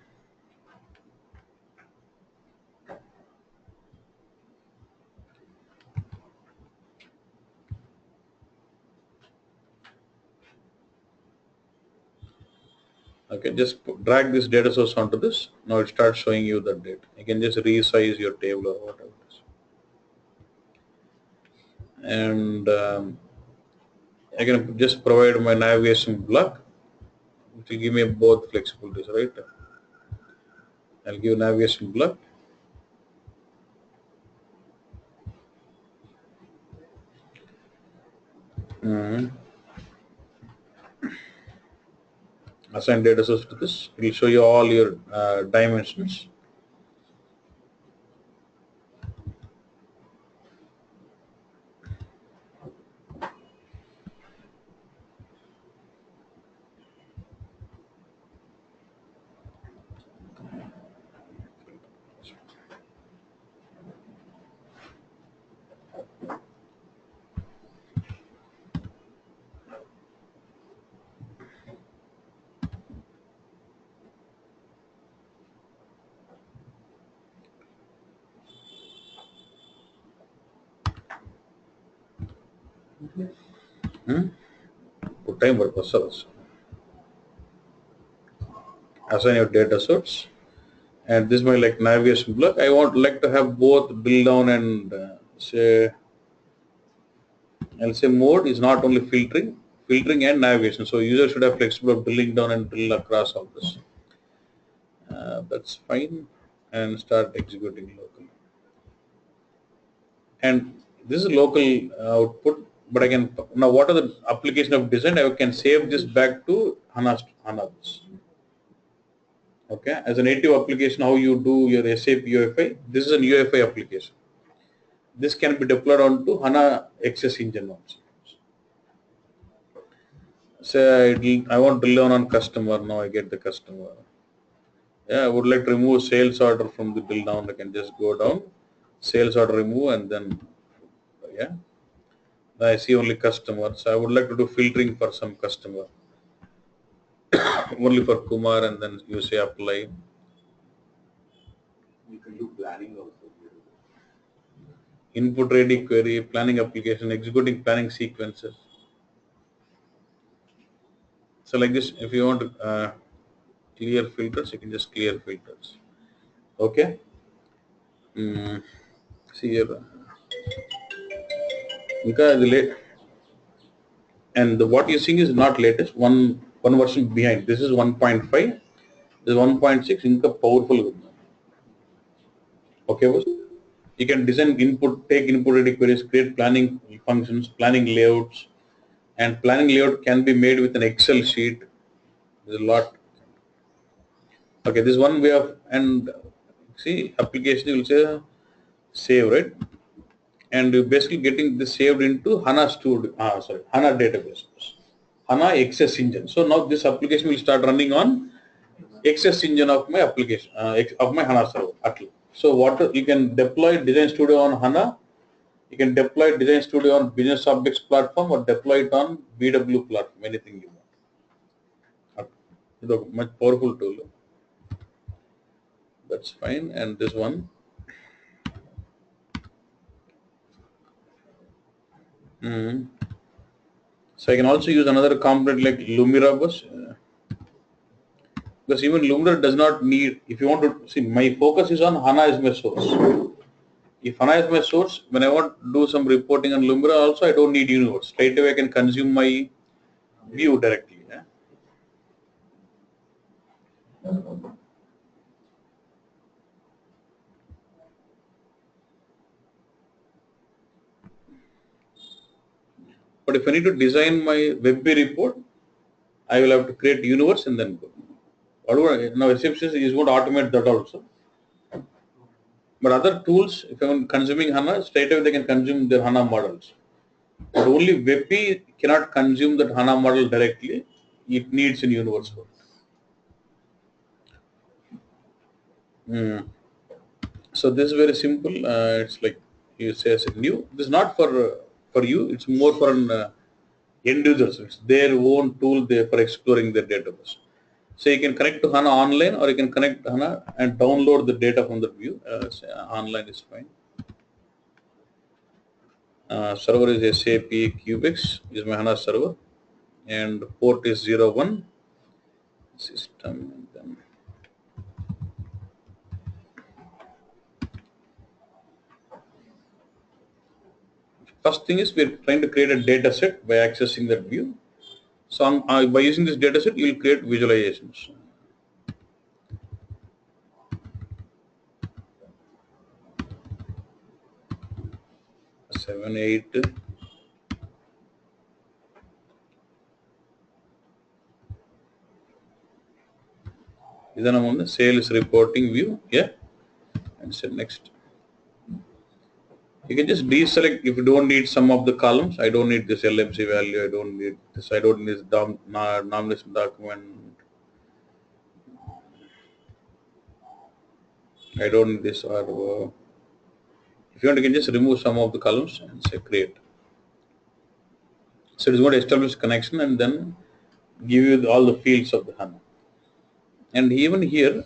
[SPEAKER 1] Okay, just drag this data source onto this. Now it starts showing you the data. You can just resize your table or whatever it is. And I can just provide my navigation block. It will give me both flexibilities, right? I'll give navigation block. Assign data source to this. It will show you all your dimensions. Put time purpose also. Assign your data source. And this is my like navigation block. I want like to have both drill down and say I'll say mode is not only filtering and navigation. So user should have flexible of drilling down and drill across all this. That's fine. And start executing locally. And this is local output, but I can now what are the application of design? I can save this back to HANA. Okay, as a native application, how you do your SAP UFI. This is an UFI application. This can be deployed onto HANA Access Engine also. Say I want to drill down on customer. Now I get the customer. Yeah, I would like to remove sales order from the drill down. I can just go down, sales order remove, and then yeah. I see only customers. So I would like to do filtering for some customer. Only for Kumar, and then you say apply.
[SPEAKER 12] You can do planning also.
[SPEAKER 1] Input ready query, planning application, executing planning sequences. So like this, if you want to clear filters, you can just clear filters. Okay. See here. And what you're seeing is not latest. One version behind. This is 1.5. This is 1.6. Inka powerful. Okay, boss. You can design take input ready queries, create planning functions, planning layouts, and planning layout can be made with an Excel sheet. There's a lot. Okay, this one way of, and see application will say save, right? and you're basically getting this saved into HANA Studio, HANA database, HANA Access Engine. So now this application will start running on Access Engine of my application, of my HANA server. So what you can deploy Design Studio on HANA, you can deploy Design Studio on Business Objects platform or deploy it on BW platform, anything you want. It's a much powerful tool. That's fine. And this one. So I can also use another component like Lumira bus. Because even Lumira does not need, if you want to see, my focus is on HANA as my source. If HANA is my source, when I want to do some reporting on Lumira also, I don't need Universe. Straight away I can consume my view directly. Yeah? But if I need to design my WebP report, I will have to create Universe and then go. Now receptionist is going to automate that also. But other tools, if I'm consuming HANA, straight away they can consume their HANA models. But only WebP cannot consume that HANA model directly. It needs in Universe code. So this is very simple. It's like you say as a new. This is not for you. It's more for an end users. It's their own tool there for exploring their database. So you can connect to HANA online, or you can connect to HANA and download the data from the view. Online is fine. Server is SAP Cubex, is my HANA server, and port is 01. System. And then first thing is we're trying to create a data set by accessing that view. So by using this data set, you will create visualizations. Seven, 8. Then I'm on the sales reporting view. Yeah. And say next. You can just deselect if you don't need some of the columns. I don't need this LMC value. I don't need this. I don't need this nomination document. I don't need this. Or if you want, you can just remove some of the columns and say create. So it is going to establish connection and then give you all the fields of the HANA. And even here,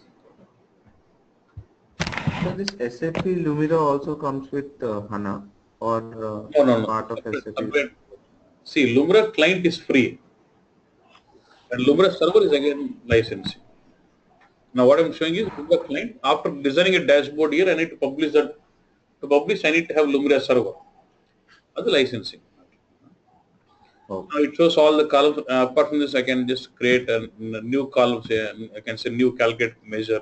[SPEAKER 6] so this SAP Lumira also comes with HANA or
[SPEAKER 1] no.
[SPEAKER 6] part of SAP?
[SPEAKER 1] See, Lumira client is free, and Lumira server is again licensing. Now what I'm showing is Lumira client. After designing a dashboard here, I need to publish that. To publish, I need to have Lumira server. That's the licensing.
[SPEAKER 6] Okay.
[SPEAKER 1] Now it shows all the columns. Apart from this, I can just create a new column. Say, I can say new calculate measure.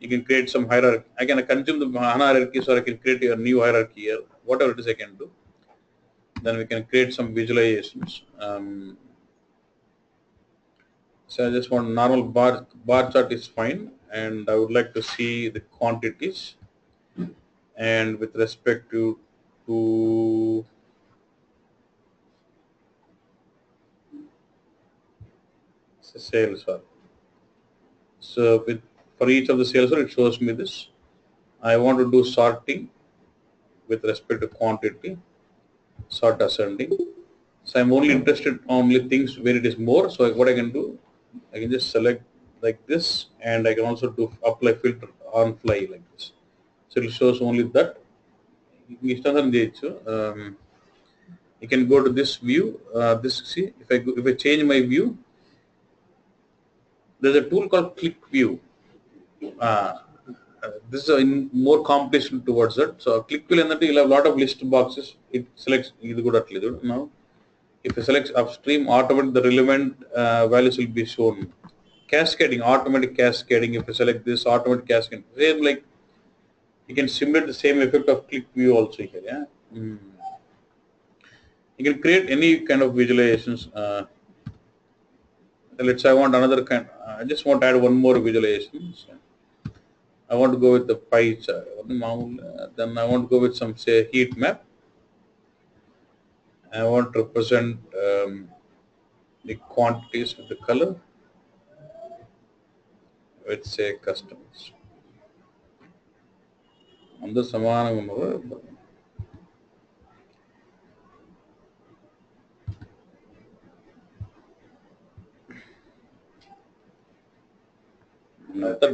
[SPEAKER 1] You can create some hierarchy. I can consume the HANA hierarchies, or I can create a new hierarchy here. Whatever it is, I can do. Then we can create some visualizations. So I just want normal bar chart is fine, and I would like to see the quantities. And with respect to sales, so for each of the sales, it shows me this. I want to do sorting with respect to quantity, sort ascending. So I'm only interested only things where it is more. So what I can do, I can just select like this, and I can also do apply filter on fly like this. So it shows only that. You can go to this view. See if I change my view, there's a tool called Click View. This is more competition towards that. So click wheel and you'll have a lot of list boxes. It selects either good or little. Now, if you select upstream, automatically the relevant values will be shown. Cascading, automatic cascading. If you select this, automatic cascading. Same like you can simulate the same effect of click view also here. Yeah. You can create any kind of visualizations. Let's say I want another kind. I just want to add one more visualization. So I want to go with the pie chart. Then I want to go with some say heat map. I want to represent the quantities with the color. Let's say customers. అందరూ సమానంగా ఉన్నారు.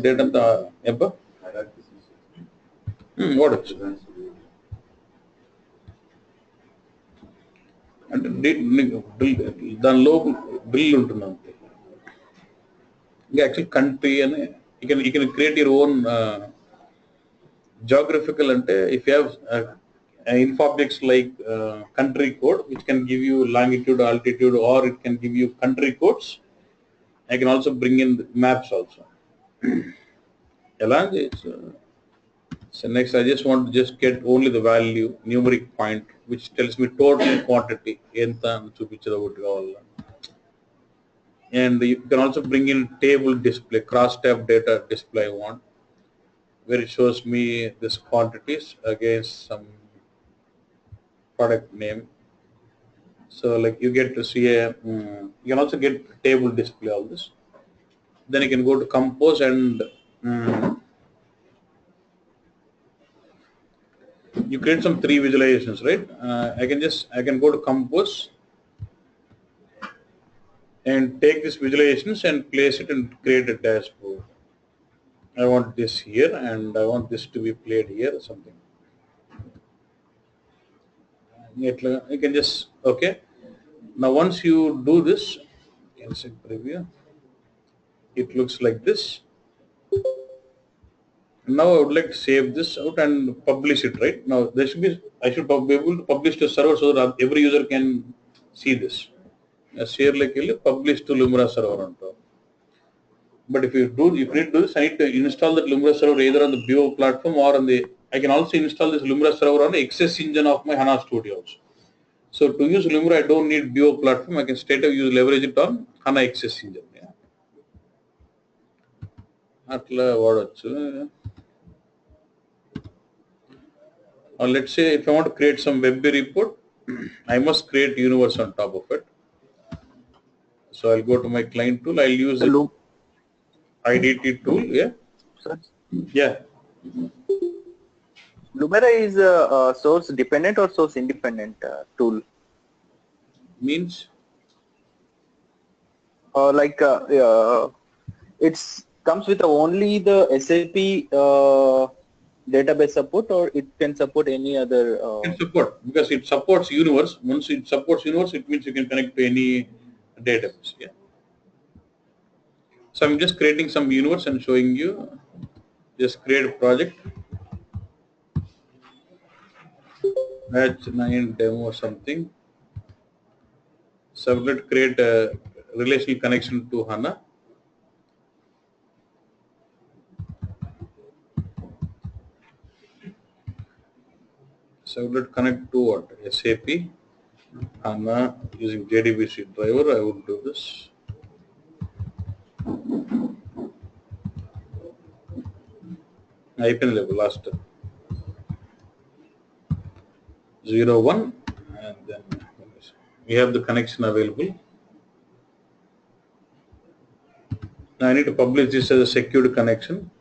[SPEAKER 1] Date అంతా ఎప్ప వాడచ్చు అంటే దాని లోపు bill ఉంటుంది అంతే. ఇంకా యాక్చువల్ కంట్రీ అని you can create your own geographical ante if you have info objects like country code which can give you longitude, altitude, or it can give you country codes. I can also bring in maps also. So next I just want to just get only the value numeric point which tells me total quantity enta chupichada okati kavalla. And you can also bring in table display, cross tab data display I want, where it shows me this quantities against some product name. So like you get to see you can also get table display all this. Then you can go to compose and you create some 3 visualizations, right? I can go to compose and take these visualizations and place it and create a dashboard. I want this here and I want this to be played here or something. You can just okay. Now once you do this, you can say preview. It looks like this. Now I would like to save this out and publish it. Right now, there should be I should be able to publish to server so that every user can see this. Share like publish to Lumira server on top. But if you need to do this, I need to install that Lumira server either on the BO platform or on the. I can also install this Lumira server on the Access engine of my HANA Studio also. So to use Lumira, I don't need BO platform. I can straight away leverage it on HANA Access engine. Atla vaadachu. Or let's say if I want to create some web report, I must create universe on top of it. So I'll go to my client tool. I'll use the IDT tool. Yeah.
[SPEAKER 11] Sir,
[SPEAKER 1] Yeah.
[SPEAKER 11] Lumira is a source dependent or source independent tool?
[SPEAKER 1] Means?
[SPEAKER 11] Like it's comes with only the SAP database support, or it can support any other?
[SPEAKER 1] It can support because it supports universe. Once it supports universe, it means you can connect to any database. Yeah. So I'm just creating some universe and showing you. Just create a project. Batch 9 demo or something. So let's create a relational connection to HANA. So let's connect to what? SAP HANA using JDBC driver. I would do this. I can level last 01 and then we have the connection available. Now I need to publish this as a secured connection.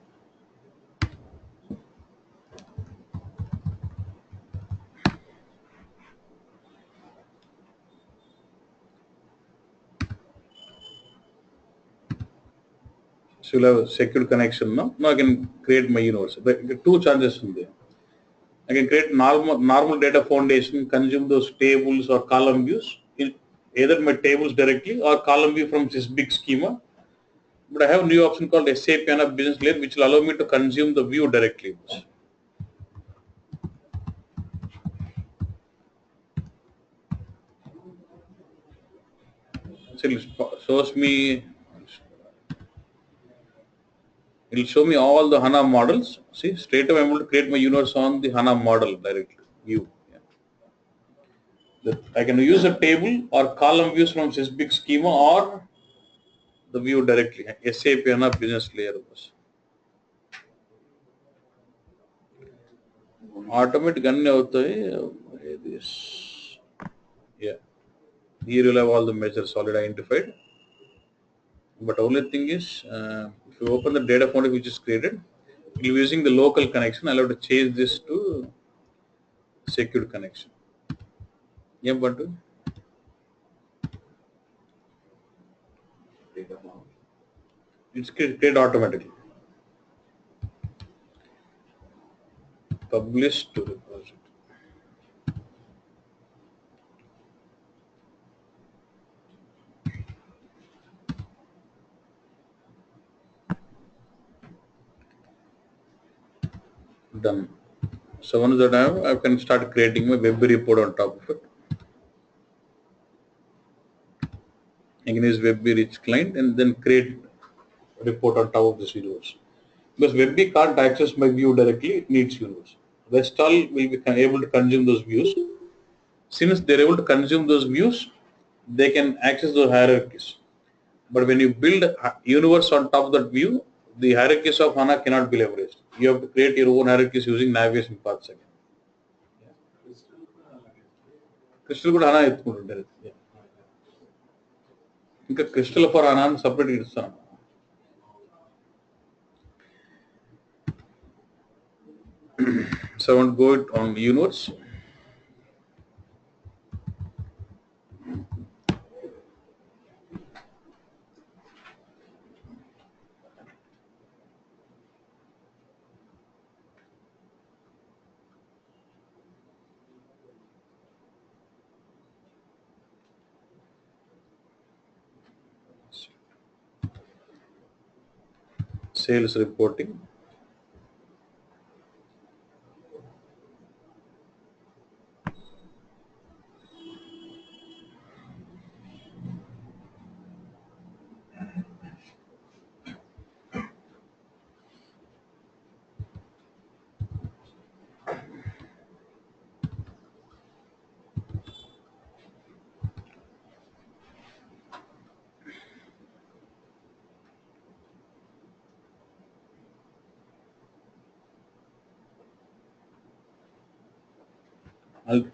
[SPEAKER 1] So you'll have a secured connection now. Now I can create my universe. There are 2 chances in there. I can create normal data foundation, consume those tables or column views in either my tables directly or column view from this big schema. But I have a new option called SAP HANA business layer which will allow me to consume the view directly. So it shows me. It will show me all the HANA models. See, straight away I'm able to create my universe on the HANA model directly, view. Yeah. I can use a table or column views from this big schema or the view directly. SAP HANA business layer. Automatic this. Yeah. Here you'll have all the measures already identified. But only thing is, if you open the data font which is created, you'll be using the local connection. I'll have to change this to secured connection. Yeah, but it's created automatically. Publish to repository. Done. So once that I can start creating my web report on top of it. I can use WebB rich client and then create a report on top of this universe. Because WebB can't access my view directly, it needs universe. REST all will be able to consume those views. Since they're able to consume those views, they can access those hierarchies. But when you build a universe on top of that view, the hierarchies of HANA cannot be leveraged. You have to create your own hierarchies using navigation paths again. Crystal కూడా HANA ఎత్తుకుంటుంటారు. ఇంకా crystal for HANA separate ఇస్తాను. So I want to go it on universe. Sales reporting.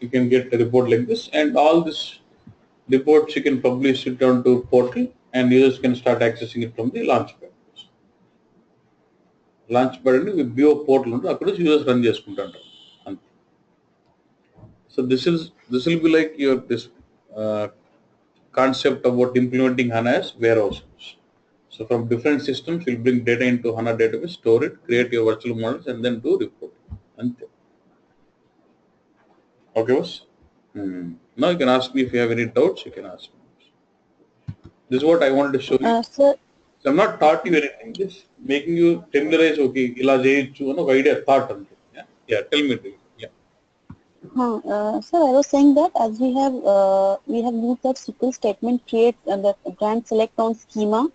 [SPEAKER 1] You can get a report like this, and all this reports you can publish it onto portal, and users can start accessing it from the launchpad. Launchpad and with BO portal unto akkada users run chestuntaru. So this will be like your this concept about implementing HANA as warehouses. So from different systems, you'll bring data into HANA database, store it, create your virtual models, and then do reporting. Okay, boss? Now you can ask me if you have any doubts, you can ask me. This is what I wanted to show you.
[SPEAKER 3] Sir,
[SPEAKER 1] So I'm not taught you anything, just making you familiarize, okay, ila cheyochu ano idea thought ante. Yeah, tell me. Yeah.
[SPEAKER 3] sir, I was saying that as we have used that SQL statement create the grant select on schema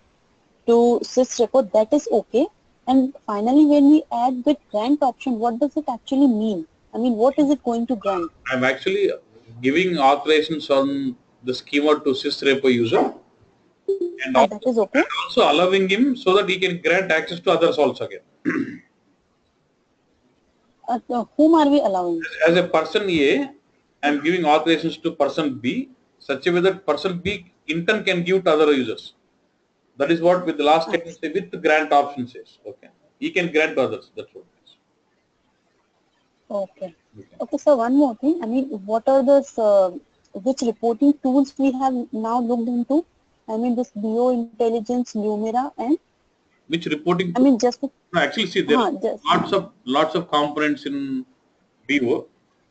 [SPEAKER 3] to sys report, that is okay. And finally, when we add the grant option, what does it actually mean? I mean, what is it going to grant?
[SPEAKER 1] I'm actually giving authorizations on the schema to sysrepo user, and
[SPEAKER 3] That is okay.
[SPEAKER 1] also allowing him so that he can grant access to others also again.
[SPEAKER 3] Whom are we allowing?
[SPEAKER 1] As a person A, I'm giving authorizations to person B, such a way that person B in turn can give to other users. That is what with the last statement say with the grant option says. Okay, he can grant to others. That's what it is.
[SPEAKER 3] Okay. Okay, so one more thing. I mean, what are the which reporting tools we have now looked into? I mean, this BO Intelligence, Lumira, and
[SPEAKER 1] which reporting?
[SPEAKER 3] I mean, just
[SPEAKER 1] no, actually, see there are lots of components in BO,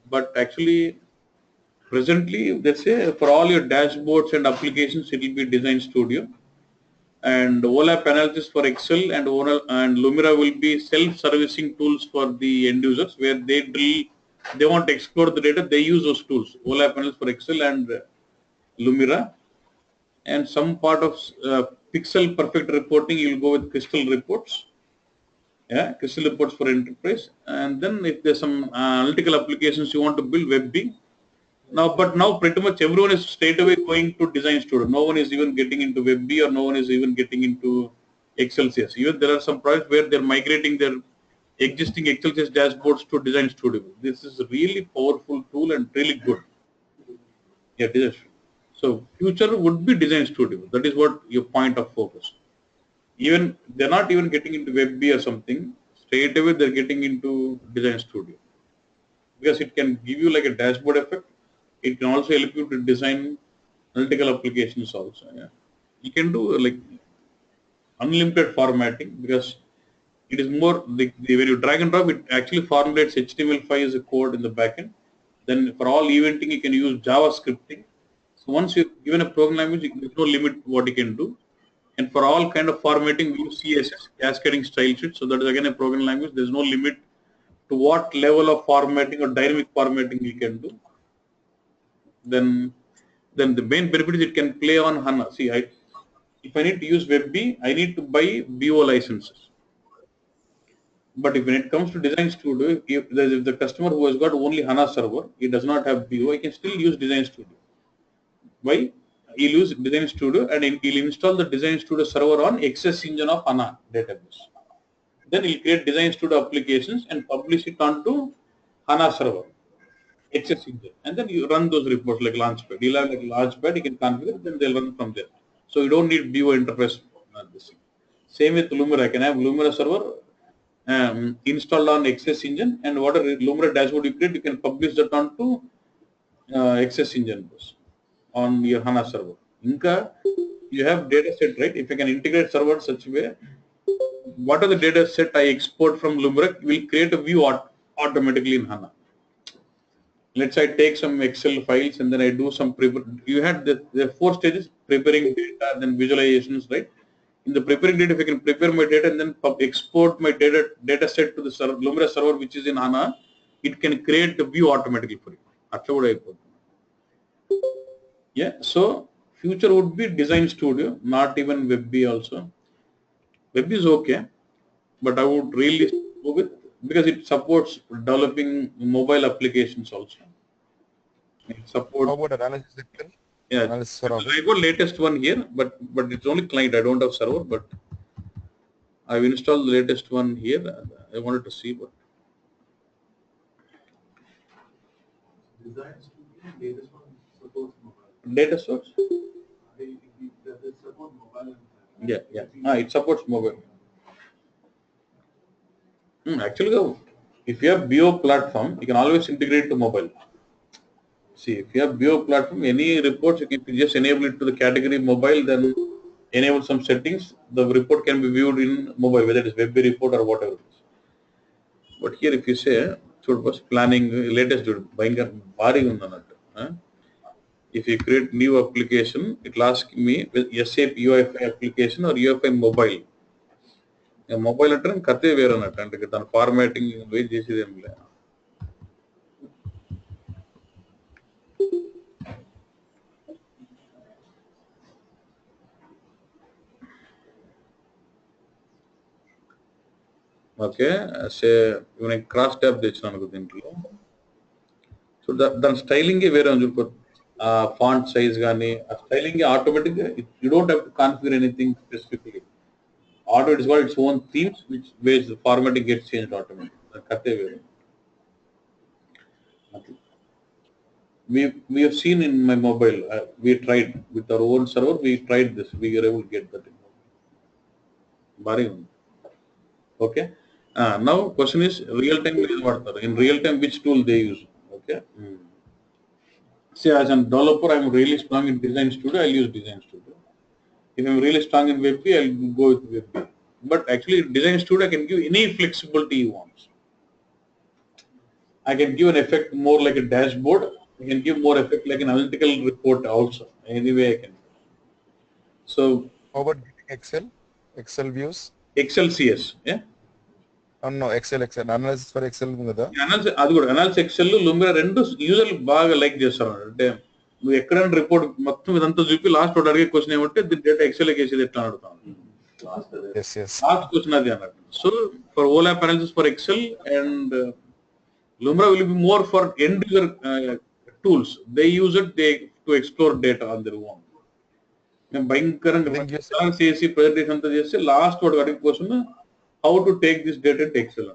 [SPEAKER 1] but actually, presently, let's say for all your dashboards and applications, it will be Design Studio, and OLAP analysis for Excel and Lumira will be self-servicing tools for the end users where they want to explore the data, they use those tools. OLAP analysis for Excel and Lumira, and some part of pixel perfect reporting, you'll go with Crystal reports. Yeah, Crystal reports for enterprise, and then if there's some analytical applications you want to build, WebB. But now pretty much everyone is straight away going to Design Studio. No one is even getting into WebB, or no one is even getting into Excel CS. Even there are some projects where they're migrating their existing Excel CS dashboards to Design Studio. This is a really powerful tool and really good. Yeah, design studio. So future would be design studio. That is what your point of focus. Even they're not even getting into WebB or something. Straight away they're getting into design studio because it can give you like a dashboard effect. It can also help you to design analytical applications also. Yeah. You can do like unlimited formatting because it is more when you drag and drop, it actually formulates HTML5 as a code in the backend. Then for all eventing, you can use JavaScripting. So once you're given a program language, there's no limit what you can do. And for all kind of formatting, we use CSS, cascading style sheet. So that is again a program language. There's no limit to what level of formatting or dynamic formatting you can do. Then the main benefit is it can play on HANA. See, if I need to use WebB, I need to buy BO licenses. But if when it comes to Design Studio, if the customer who has got only HANA server, he does not have BO, he can still use Design Studio. Why? He'll use Design Studio and he'll install the Design Studio server on Access Engine of HANA database. Then he'll create Design Studio applications and publish it onto HANA server, Access Engine. And then you run those reports like Launchpad. He'll have like Launchpad, he can configure, then they'll run from there. So you don't need BO interface. Same with Lumira. I can have Lumira server installed on Access Engine, and whatever Lumira dashboard you create, you can publish that onto Access Engine on your HANA server. Inka, you have data set, right? If you can integrate server in such a way, what are the data set I export from Lumira will create a view automatically in HANA. Let's say I take some Excel files and then I do some you had the 4 stages: preparing data, then visualizations, right? In the preparing data, if I can prepare my data and then export my data set to the Lumira server, which is in HANA, it can create the view automatically for you. That's what I put. Yeah. So future would be Design Studio, not even WebB also. WebB is okay, but I would really go with because it supports developing mobile applications also. It supports.
[SPEAKER 12] How about analysis Excel?
[SPEAKER 1] Yeah,
[SPEAKER 12] Analysis for Office?
[SPEAKER 1] I got latest one here, but it's only client. I don't have server, but I've installed the latest one here. I wanted to see, but data source. Yeah, yeah. It supports mobile. Actually, if you have BO platform, you can always integrate to mobile. See, if you have BO platform, any reports, you can just enable it to the category mobile, then enable some settings. The report can be viewed in mobile, whether it is web report or whatever it is. But here, if you say, was planning latest, buying a bari unnanattu. If you create new application, it will ask me with SAP UEFI application or UEFI mobile. Mobile అంటే కథే వేరే అన్నట్టు అంటే దాని formatting wait చేసేది ఏం లేదు. Okay నేను క్రాస్ ట్యాబ్ తెచ్చినాను దీంట్లో. సో దాని స్టైలింగ్ వేరే ఉంది. ఫాంట్ సైజ్ కానీ ఆ స్టైలింగ్ ఆటోమేటిక్గా you don't have to configure anything specifically. Auto it is got its own themes which the formatting gets changed automatically. We have seen in my mobile. We tried with our own server. We tried this. We were able to get that. Okay. Now question is real time. In real time, which tool they use? Okay. See, as a developer, I'm really strong in Design Studio. I'll use Design Studio. If I'm really strong in WebB, I'll go with WebB. But actually, Design Studio can give any flexibility you want. I can give an effect more like a dashboard. I can give more effect like an analytical report also. Anyway, I can. So,
[SPEAKER 12] how about Excel? Excel views?
[SPEAKER 1] Excel CS, yeah?
[SPEAKER 12] No, Excel. Analysis for Excel.
[SPEAKER 1] Analysis Excel, Lumira, rendu usually baga like చేస్తారు అంటే నువ్వు ఎక్కడైనా report మొత్తం ఇదంతా చూపి last ఒకటి అడిగే question ఏమంటే దీని డేటా ఎక్సెల్ వేసేది ఎట్లా అడుగుతాను. Last question అది అన్నట్టు. So for OLAP analysis for Excel and Lumira will be more for end user tools. They use it to explore data on their own. మేము భయంకరంగా చేసి ప్రెజెంటేషన్ అంతా చేస్తే లాస్ట్ ఒకటి అడిగే question how to take this data into Excel.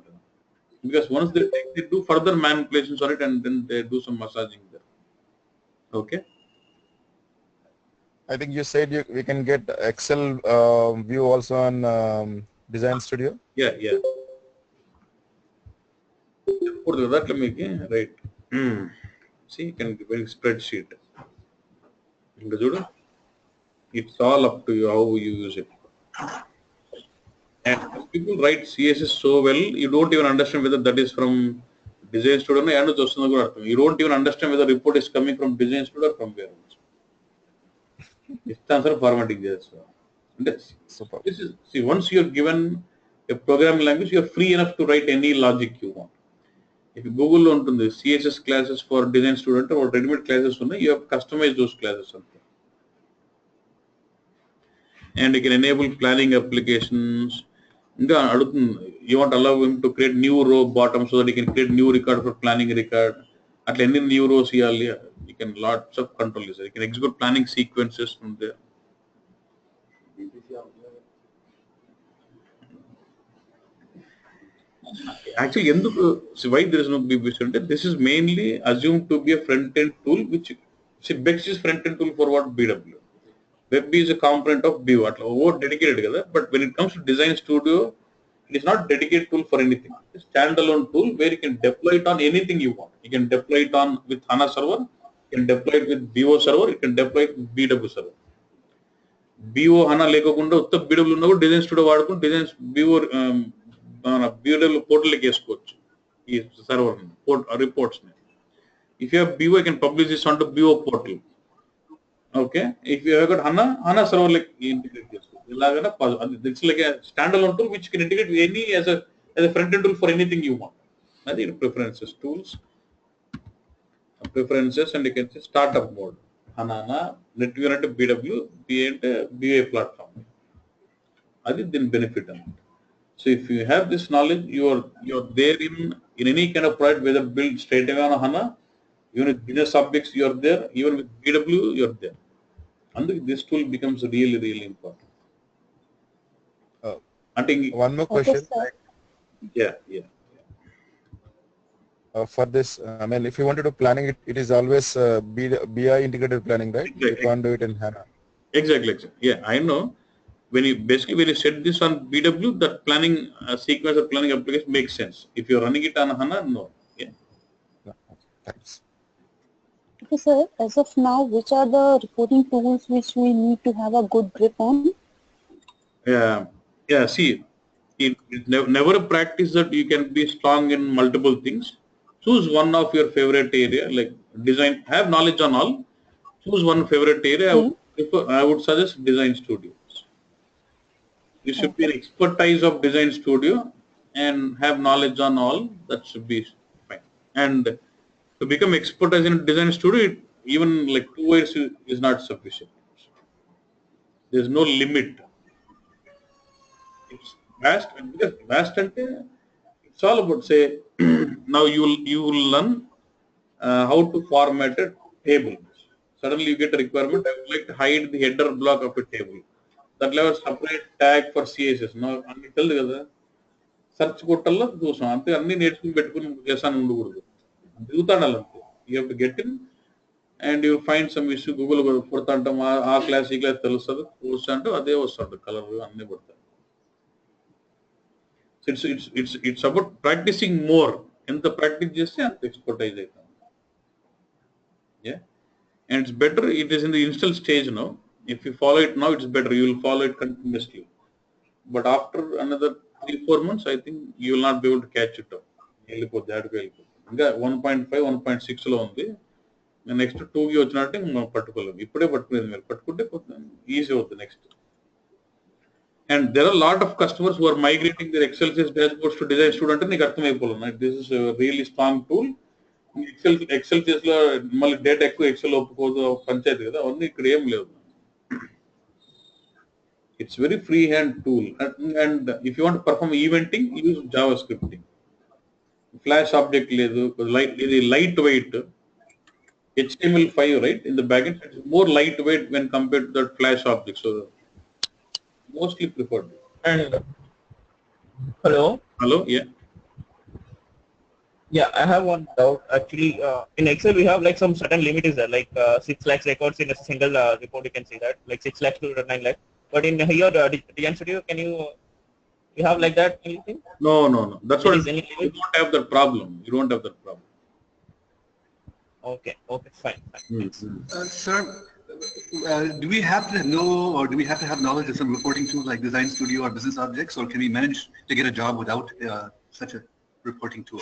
[SPEAKER 1] Because once they do further manipulations on it and then they do some massaging there. Okay.
[SPEAKER 12] I think you said we can get Excel view also on Design Studio.
[SPEAKER 1] Yeah. That right. See, you can give a spreadsheet. It's all up to you how you use it. And people write CSS so well, you don't even understand whether that is from Design Studio. You don't even understand whether the report is coming from Design Studio or from where. It's answer formatting there.
[SPEAKER 12] Super.
[SPEAKER 1] This is, see, once you're given a programming language, you're free enough to write any logic you want. If you Google on the CSS classes for Design Student or ready-made classes, you have customized those classes. And you can enable planning applications. You want to allow him to create new row bottom so that you can create new record for planning record. At any new rows, you can lots of control. You can execute planning sequences from there. Actually, see why there is no BBC? This is mainly assumed to be a front-end tool, which see Bex is front-end tool for what BW. Web is a component of BW. Over dedicated together, but when it comes to Design Studio, it is not dedicated tool for anything. It's a standalone tool where you can deploy it on anything you want. You can deploy it on with HANA server, you can deploy it with BO server, you can deploy it with BW server. BO HANA లేకోకుండా ఉత్త BW ఉన్న కూడా design studio వాడుకొని design BO BW portal చేసుకోవచ్చు ఈ server reports ని. If you have BO, you can publish this onto BO portal. Okay, if you have got HANA server like integrate చేసుకోవచ్చు. It's like a standalone tool which can integrate with any as a front-end tool for anything you want. I think preferences tools, preferences, and you can say startup mode. HANA, NetWeaver and BW, BA and BA platform. I think then benefit. So if you have this knowledge, you're there in any kind of project, whether build straight away on HANA, even with business objects, you're there. Even with BW, you're there. And this tool becomes really, really important.
[SPEAKER 12] One more question.
[SPEAKER 1] Yeah.
[SPEAKER 12] For this, I mean, if you want to do planning, it is always BI integrated planning, right?
[SPEAKER 1] Exactly.
[SPEAKER 12] You can't do it in HANA.
[SPEAKER 1] Exactly. Yeah, I know. When you set this on BW, that planning sequence or planning application makes sense. If you're running it on HANA, no. Yeah.
[SPEAKER 12] No. Okay. Thanks.
[SPEAKER 3] Okay, sir. As of now, which are the reporting tools which we need to have a good grip on?
[SPEAKER 1] Yeah. See, it never a practice that you can be strong in multiple things. Choose one of your favorite area, like design. Have knowledge on all. Choose one favorite area. I would suggest Design Studios. You should be an expertise of Design Studio and have knowledge on all. That should be fine. And to become expertise in Design Studio, even like 2 years is not sufficient. There's no limit. It's vast, and because vast and it's all about say now you will learn how to format a table. Suddenly you get a requirement. I would like to hide the header block of a table. That level separate tag for CSS. Now అన్ని తెలుసు కదా, search కొట్టల్లో చూసాం అంతే, అన్ని నేర్చుకుని పెట్టుకుని చేస్తాను ఉండకూడదు, దిగుతాడు అంతే. You have to get in and you find some issue Google కొడతాంటాం, ఆ క్లాస్ ఈ క్లాస్ తెలుస్తుంది, కోర్స్ అంటే అదే వస్తుంది, కలర్ అన్నీ పడతాయి. It's about practicing more. ఎంత ప్రాక్టీస్ చేస్తే అంత ఎక్స్పర్టైజ్ అవుతాం. Yeah, and it's better it is in the initial stage now. If you follow it now, it's better, you will follow it continuously. But after another 3-4 months, I think you will not be able to catch it up. ఇంకా 1.5 1.6 లో ఉంది, next 2కి వచ్చినట్టు మనం పట్టుకోలేము. ఇప్పుడే పట్టుకునేది, మీరు పట్టుకుంటే easy అవుతుంది next. And there are a lot of customers who are migrating their Excel dashboards to Design Studio అంటే నీకు అర్థమైపోలేదు. This is a really strong tool. Excel చేసిలో మళ్ళీ డేటా ఎక్కువ ఎక్సెల్ ఒప్పుకోదు, పంచాయతీ కదా, అవన్నీ ఇక్కడ ఏం లేదు. It's very free hand tool. And if you want perform eventing, use Java scripting. Flash object లేదు, ఇది lightweight. HTML5 right in the backend, it's more lightweight when compared to that flash object, so mostly preferred.
[SPEAKER 9] And hello,
[SPEAKER 1] yeah.
[SPEAKER 9] Yeah, I have one doubt. Actually, in Excel we have like some certain limit is there, like 6 lakhs records in a single report. You can see that, like 6 lakhs to 9 lakhs. But in here, Design Studio, can you have like that anything?
[SPEAKER 1] No, no, no. That's
[SPEAKER 9] There
[SPEAKER 1] what
[SPEAKER 9] is any
[SPEAKER 1] you
[SPEAKER 9] limit?
[SPEAKER 1] don't have that problem. You don't have that problem.
[SPEAKER 9] Okay, okay, fine, fine. Thanks.
[SPEAKER 13] Sir, do we have to know or do we have to have knowledge of some reporting tools like Design Studio or Business Objects, or can we manage to get a job without such a reporting tool?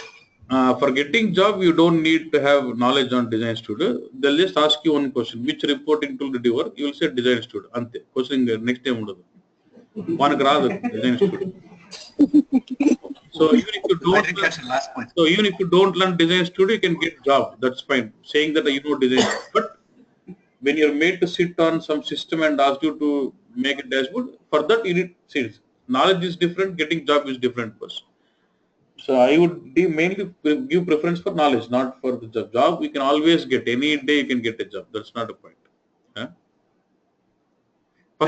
[SPEAKER 1] For getting job, you don't need to have knowledge on Design Studio. They'll just ask you one question: which reporting tool did you work? You will say Design Studio. Ante. Question next time ఉండదు. మనకు రాదు Design Studio. So even if you don't,
[SPEAKER 13] I didn't catch the last point.
[SPEAKER 1] So even if you don't learn Design Studio, you can get job. That's fine. Saying that you know Design Studio, but when you're made to sit on some system and ask you to make a dashboard, for that you need skills. Knowledge is different. Getting job is different first. So I would mainly give preference for knowledge, not for the job. Job you can always get. Any day you can get a job. That's not a point. Huh?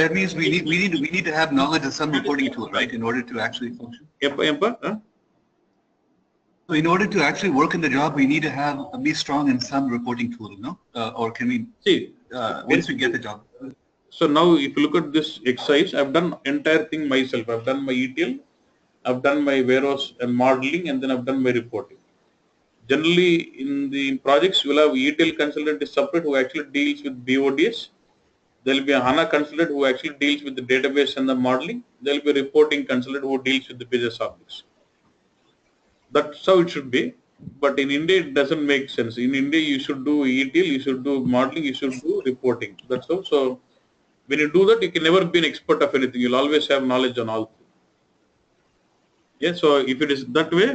[SPEAKER 13] That means we need to have knowledge of some reporting tool, right, in order to actually function.
[SPEAKER 1] Huh?
[SPEAKER 13] So in order to actually work in the job, we need to have be strong in some reporting tool, no? Or can we
[SPEAKER 1] see
[SPEAKER 13] once we get the job?
[SPEAKER 1] So now if you look at this exercise, I've done entire thing myself. I've done my ETL, I've done my warehouse and modeling, and then I've done my reporting. Generally, in the projects, you'll have ETL consultant is separate who actually deals with BODS. There will be a HANA consultant who actually deals with the database and the modeling. There will be a reporting consultant who deals with the business objects. That's how it should be. But in India, it doesn't make sense. In India, you should do ETL, you should do modeling, you should do reporting. That's how. So when you do that, you can never be an expert of anything. You'll always have knowledge on all. Yeah. So if it is that way,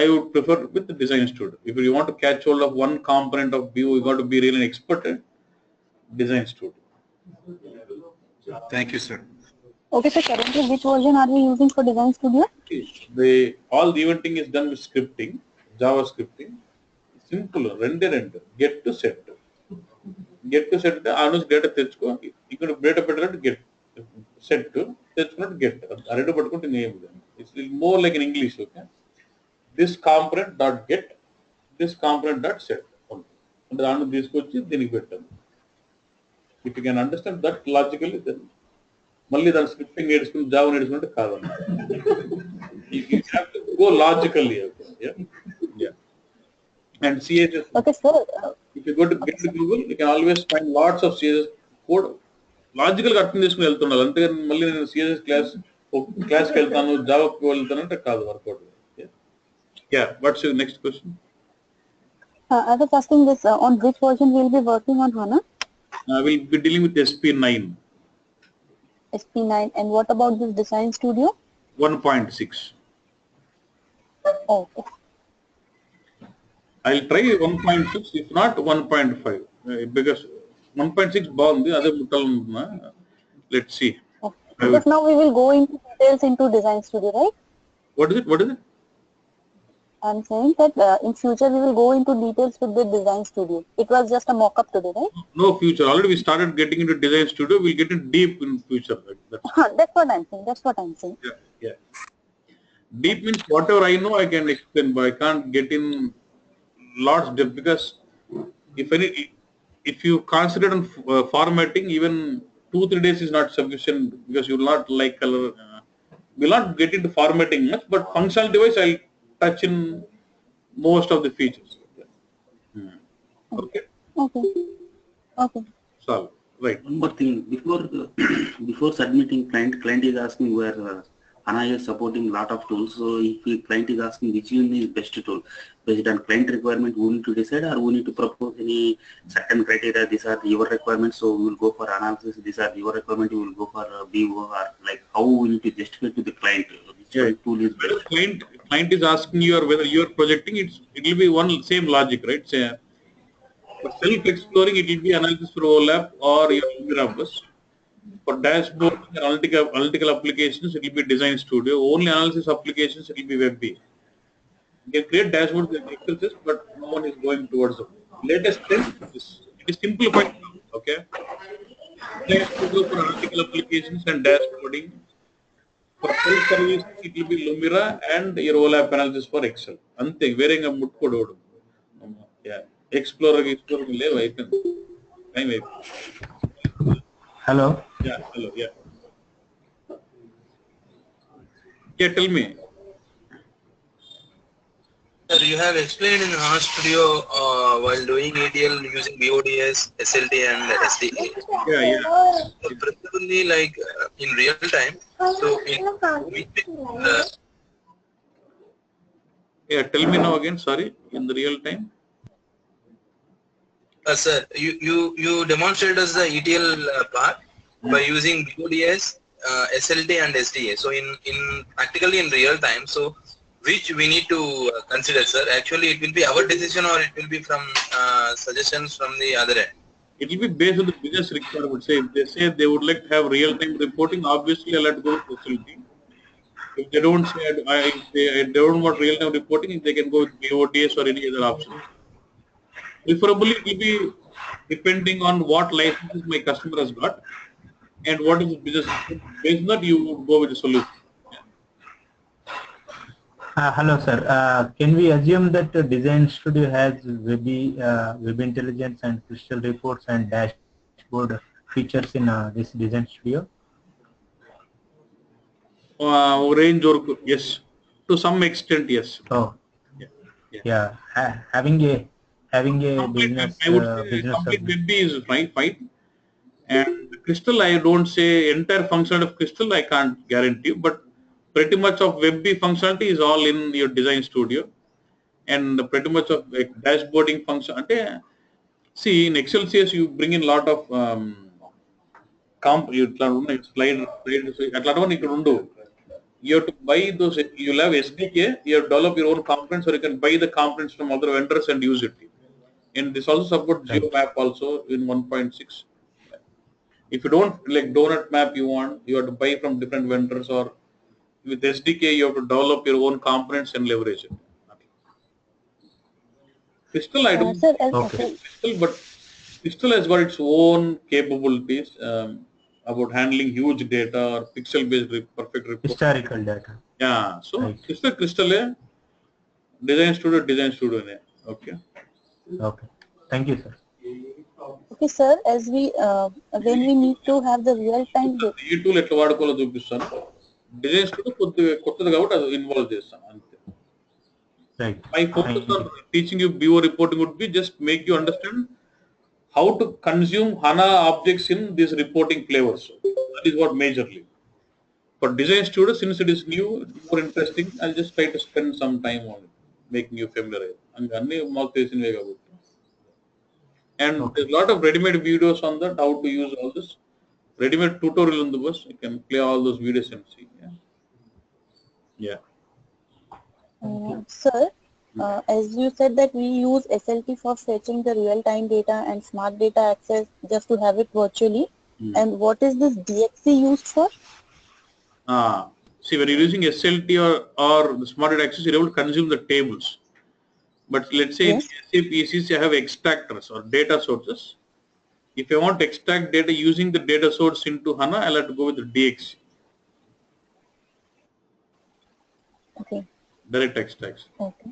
[SPEAKER 1] I would prefer with the Design Studio. If you want to catch hold of one component of BO, you got to be really an expert in Design Studio.
[SPEAKER 13] Thank you, sir.
[SPEAKER 3] Okay, so currently which version are we using for Design Studio?
[SPEAKER 1] All the eventing is done with scripting, Java scripting. Simple, render. Get to set. Get to set the honest data తెచ్చుకో ఇక్కడ data పెట్టాలంటే get set తెచ్చుకున్నట్టు get ఆ రెండు పట్టుకుంటే name it's more like in English. Okay, this component dot get, this component dot set అంటే దాన్ని తీసుకొచ్చి దీనికి పెట్టాను. If you can understand that logically, then మళ్ళీ దాని స్క్రిప్టింగ్ నేర్చుకుని జావా నేర్చుకుంటే కాదన్నమాట. You have to go logically. Okay? Yeah. And CSS.
[SPEAKER 3] Okay, sir.
[SPEAKER 1] If you go to get to Google, you can always find lots of CSS code. Logical గా అర్థం చేసుకుని వెళ్తున్నారు. అంతేగాని మళ్ళీ నేను CSS క్లాస్కి వెళ్తాను, జావాకి వెళ్తాను అంటే కాదు work out. Yeah. What's your next question?
[SPEAKER 3] I was asking this on which version we'll be working on HANA?
[SPEAKER 1] We'll be dealing with SP9.
[SPEAKER 3] SP9. And what about this Design Studio?
[SPEAKER 1] 1.6.
[SPEAKER 3] Oh, okay.
[SPEAKER 1] I'll try 1.6, if not 1.5, because 1.6 బాగుంది అదే ముట్టాలనుకున్నా. Let's see.
[SPEAKER 3] Okay. Because now we will go into details into Design Studio, right?
[SPEAKER 1] What is it?
[SPEAKER 3] I'm saying that in future we will go into details with the Design Studio. It was just a mock-up today, right?
[SPEAKER 1] No future. Already we started getting into Design Studio. We'll get in deep in future.
[SPEAKER 3] That's what I'm saying.
[SPEAKER 1] Yeah. Deep means whatever I know I can explain, but I can't get in lots depth, because if you consider on formatting, even 2-3 days is not sufficient, because you will not like color. Will not get into formatting much, but functional device I'll touch in most of the features. Okay. So right.
[SPEAKER 7] One more thing, before submitting, client is asking where HANA is supporting lot of tools. So if the client is asking which one is best tool, based on client requirement, we need to decide, or we need to propose any certain criteria. These are your requirements, so we will go for analysis. These are your requirements, we will go for BO, or like how we need to justify to the client which tool is best.
[SPEAKER 1] Client is asking you, or whether you are projecting, it will be one same logic, right? Say, for self-exploring, it will be analysis for OLAP or your Mirabus. For dashboard and analytical applications, it will be Design Studio. Only analysis applications, it will be WebB. You can create dashboards like Excel, but no one is going towards the latest thing. It is simplified. Okay. Design Studio for analytical applications and dashboarding. For self-service, it will be Lumira and your OLAP analysis for Excel. Ante, wearing a mut code. Yeah. Explorer leave అయిపోయింది. Time అయిపోయింది.
[SPEAKER 14] Hello.
[SPEAKER 1] Yeah, hello, yeah. Yeah, tell me.
[SPEAKER 10] Sir, you have explained in HANA Studio while doing ETL using BODS, SLT and SDA.
[SPEAKER 1] Yeah, yeah.
[SPEAKER 10] So preferably like in real time. So
[SPEAKER 1] Yeah, tell me now again, sorry, in the real time.
[SPEAKER 10] Sir, you demonstrated us the ETL part by using BODS, SLT and SDA. So in practically in real time, so which we need to consider, sir? Actually, it will be our decision or it will be from suggestions from the other end?
[SPEAKER 1] It will be based on the business requirement. Say if they say they would like to have real-time reporting, obviously I'll have to go with facility. If they don't say, if they don't want real-time reporting, they can go with BOTS or any other option. Preferably, it will be depending on what licenses my customer has got and what is the business. Based on that, you would go with the solution.
[SPEAKER 14] Hello, sir. Can we assume that Design Studio has Web Intelligence and Crystal reports and dashboard features in this Design Studio?
[SPEAKER 1] Range or yes, to some extent, yes.
[SPEAKER 14] Oh, yeah. Having a business.
[SPEAKER 1] I would say
[SPEAKER 14] business
[SPEAKER 1] complete WebB is fine. And Crystal, I don't say entire functionality of Crystal, I can't guarantee, but pretty much of WebB functionality is all in your Design Studio, and pretty much of like dashboarding functionality. See, in Excel CS you bring in a lot of slide. You have to buy those. You'll have SDK. You have to develop your own components, or you can buy the components from other vendors and use it. And this also supports Geo Map also in 1.6. If you don't like donut map you have to buy from different vendors, or with SDK you have to develop your own components and leverage it. Crystal, I don't Crystal, but Crystal has got its own capabilities about handling huge data or pixel-based perfect report.
[SPEAKER 14] Historical data.
[SPEAKER 1] Yeah, so Crystal, Design Studio. Okay.
[SPEAKER 14] Okay. Thank you, sir.
[SPEAKER 3] Okay, sir. As we when we need to have the real-time data.
[SPEAKER 1] ఈ tool ఎట్లా వాడుకోవాలో చూపిస్తాను. Design studio కొత్తది కాబట్టి అది involve చేస్తాను అంతే. My focus on teaching you BO reporting would be just make you understand how to consume HANA objects in these reporting flavors. That is what majorly. For Design Studio, since it is new, it's more interesting, I'll just try to spend some time on it, making you familiar. And there's a lot of ready-made videos on that, how to use all this. Ready-made tutorial on the bus, you can play all those videos and see. Yeah.
[SPEAKER 3] Sir, as you said that we use SLT for fetching the real-time data and smart data access just to have it virtually. And what is this DXC used for?
[SPEAKER 1] See, when you're using SLT or the smart data access, you're able to consume the tables. But let's say in SAP ECC, I have extractors or data sources. If I want to extract data using the data source into HANA, I'll have to go with the DXC.
[SPEAKER 3] Okay.
[SPEAKER 1] Direct extracts.
[SPEAKER 3] Okay.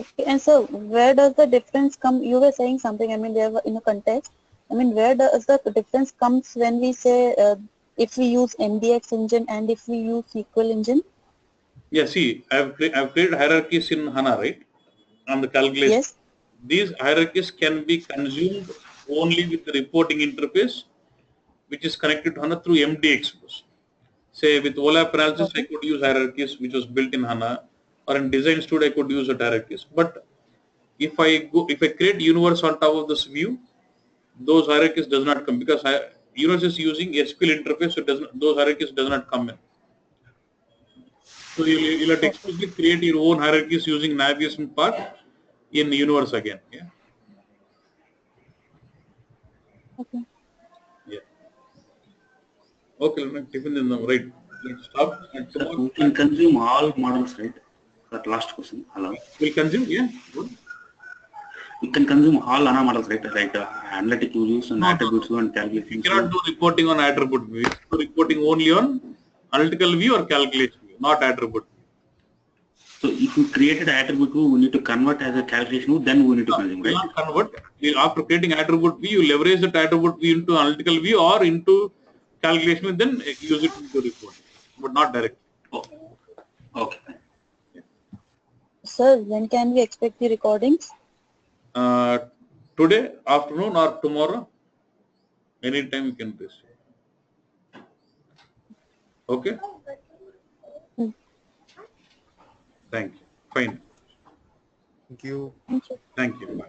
[SPEAKER 3] Okay. And so, where does the difference come? You were saying something. I mean, there in a context. I mean, where does the difference comes when we say if we use MDX engine and if we use SQL engine?
[SPEAKER 1] Yeah. See, I've created hierarchies in HANA, right? On the calculation.
[SPEAKER 3] Yes.
[SPEAKER 1] These hierarchies can be consumed only with the reporting interface, which is connected to HANA through MDX. Say with OLAP analysis, I could use hierarchies which was built in HANA, or in Design Studio, I could use the hierarchies. But if I create universe on top of this view, those hierarchies does not come because universe is using SQL interface, so those hierarchies does not come in. So you'll have to explicitly create your own hierarchies using navigation path in universe again. Yeah.
[SPEAKER 3] Okay.
[SPEAKER 1] Yeah. Okay, tiffin in the right. Let's stop.
[SPEAKER 7] We can consume all models, right? That last question. Hello.
[SPEAKER 1] We'll consume, yeah. Good.
[SPEAKER 7] We can consume all HANA models, right? Like analytic views and attributes and calculations.
[SPEAKER 1] You cannot do reporting on attribute. We do reporting only on analytical view or calculation view, not attribute.
[SPEAKER 7] So if you created attribute view, we need to convert as a calculation view, then we need to consume,
[SPEAKER 1] You
[SPEAKER 7] right?
[SPEAKER 1] not convert. After creating attribute view, you leverage that attribute view into analytical view or into calculation view, then use it into report, but not directly.
[SPEAKER 7] Oh, okay.
[SPEAKER 3] Sir, when can we expect the recordings?
[SPEAKER 1] Today afternoon or tomorrow, anytime you can receive. Okay. Thank you. Fine.
[SPEAKER 12] Thank you.
[SPEAKER 3] Thank you.
[SPEAKER 1] Thank you. Bye.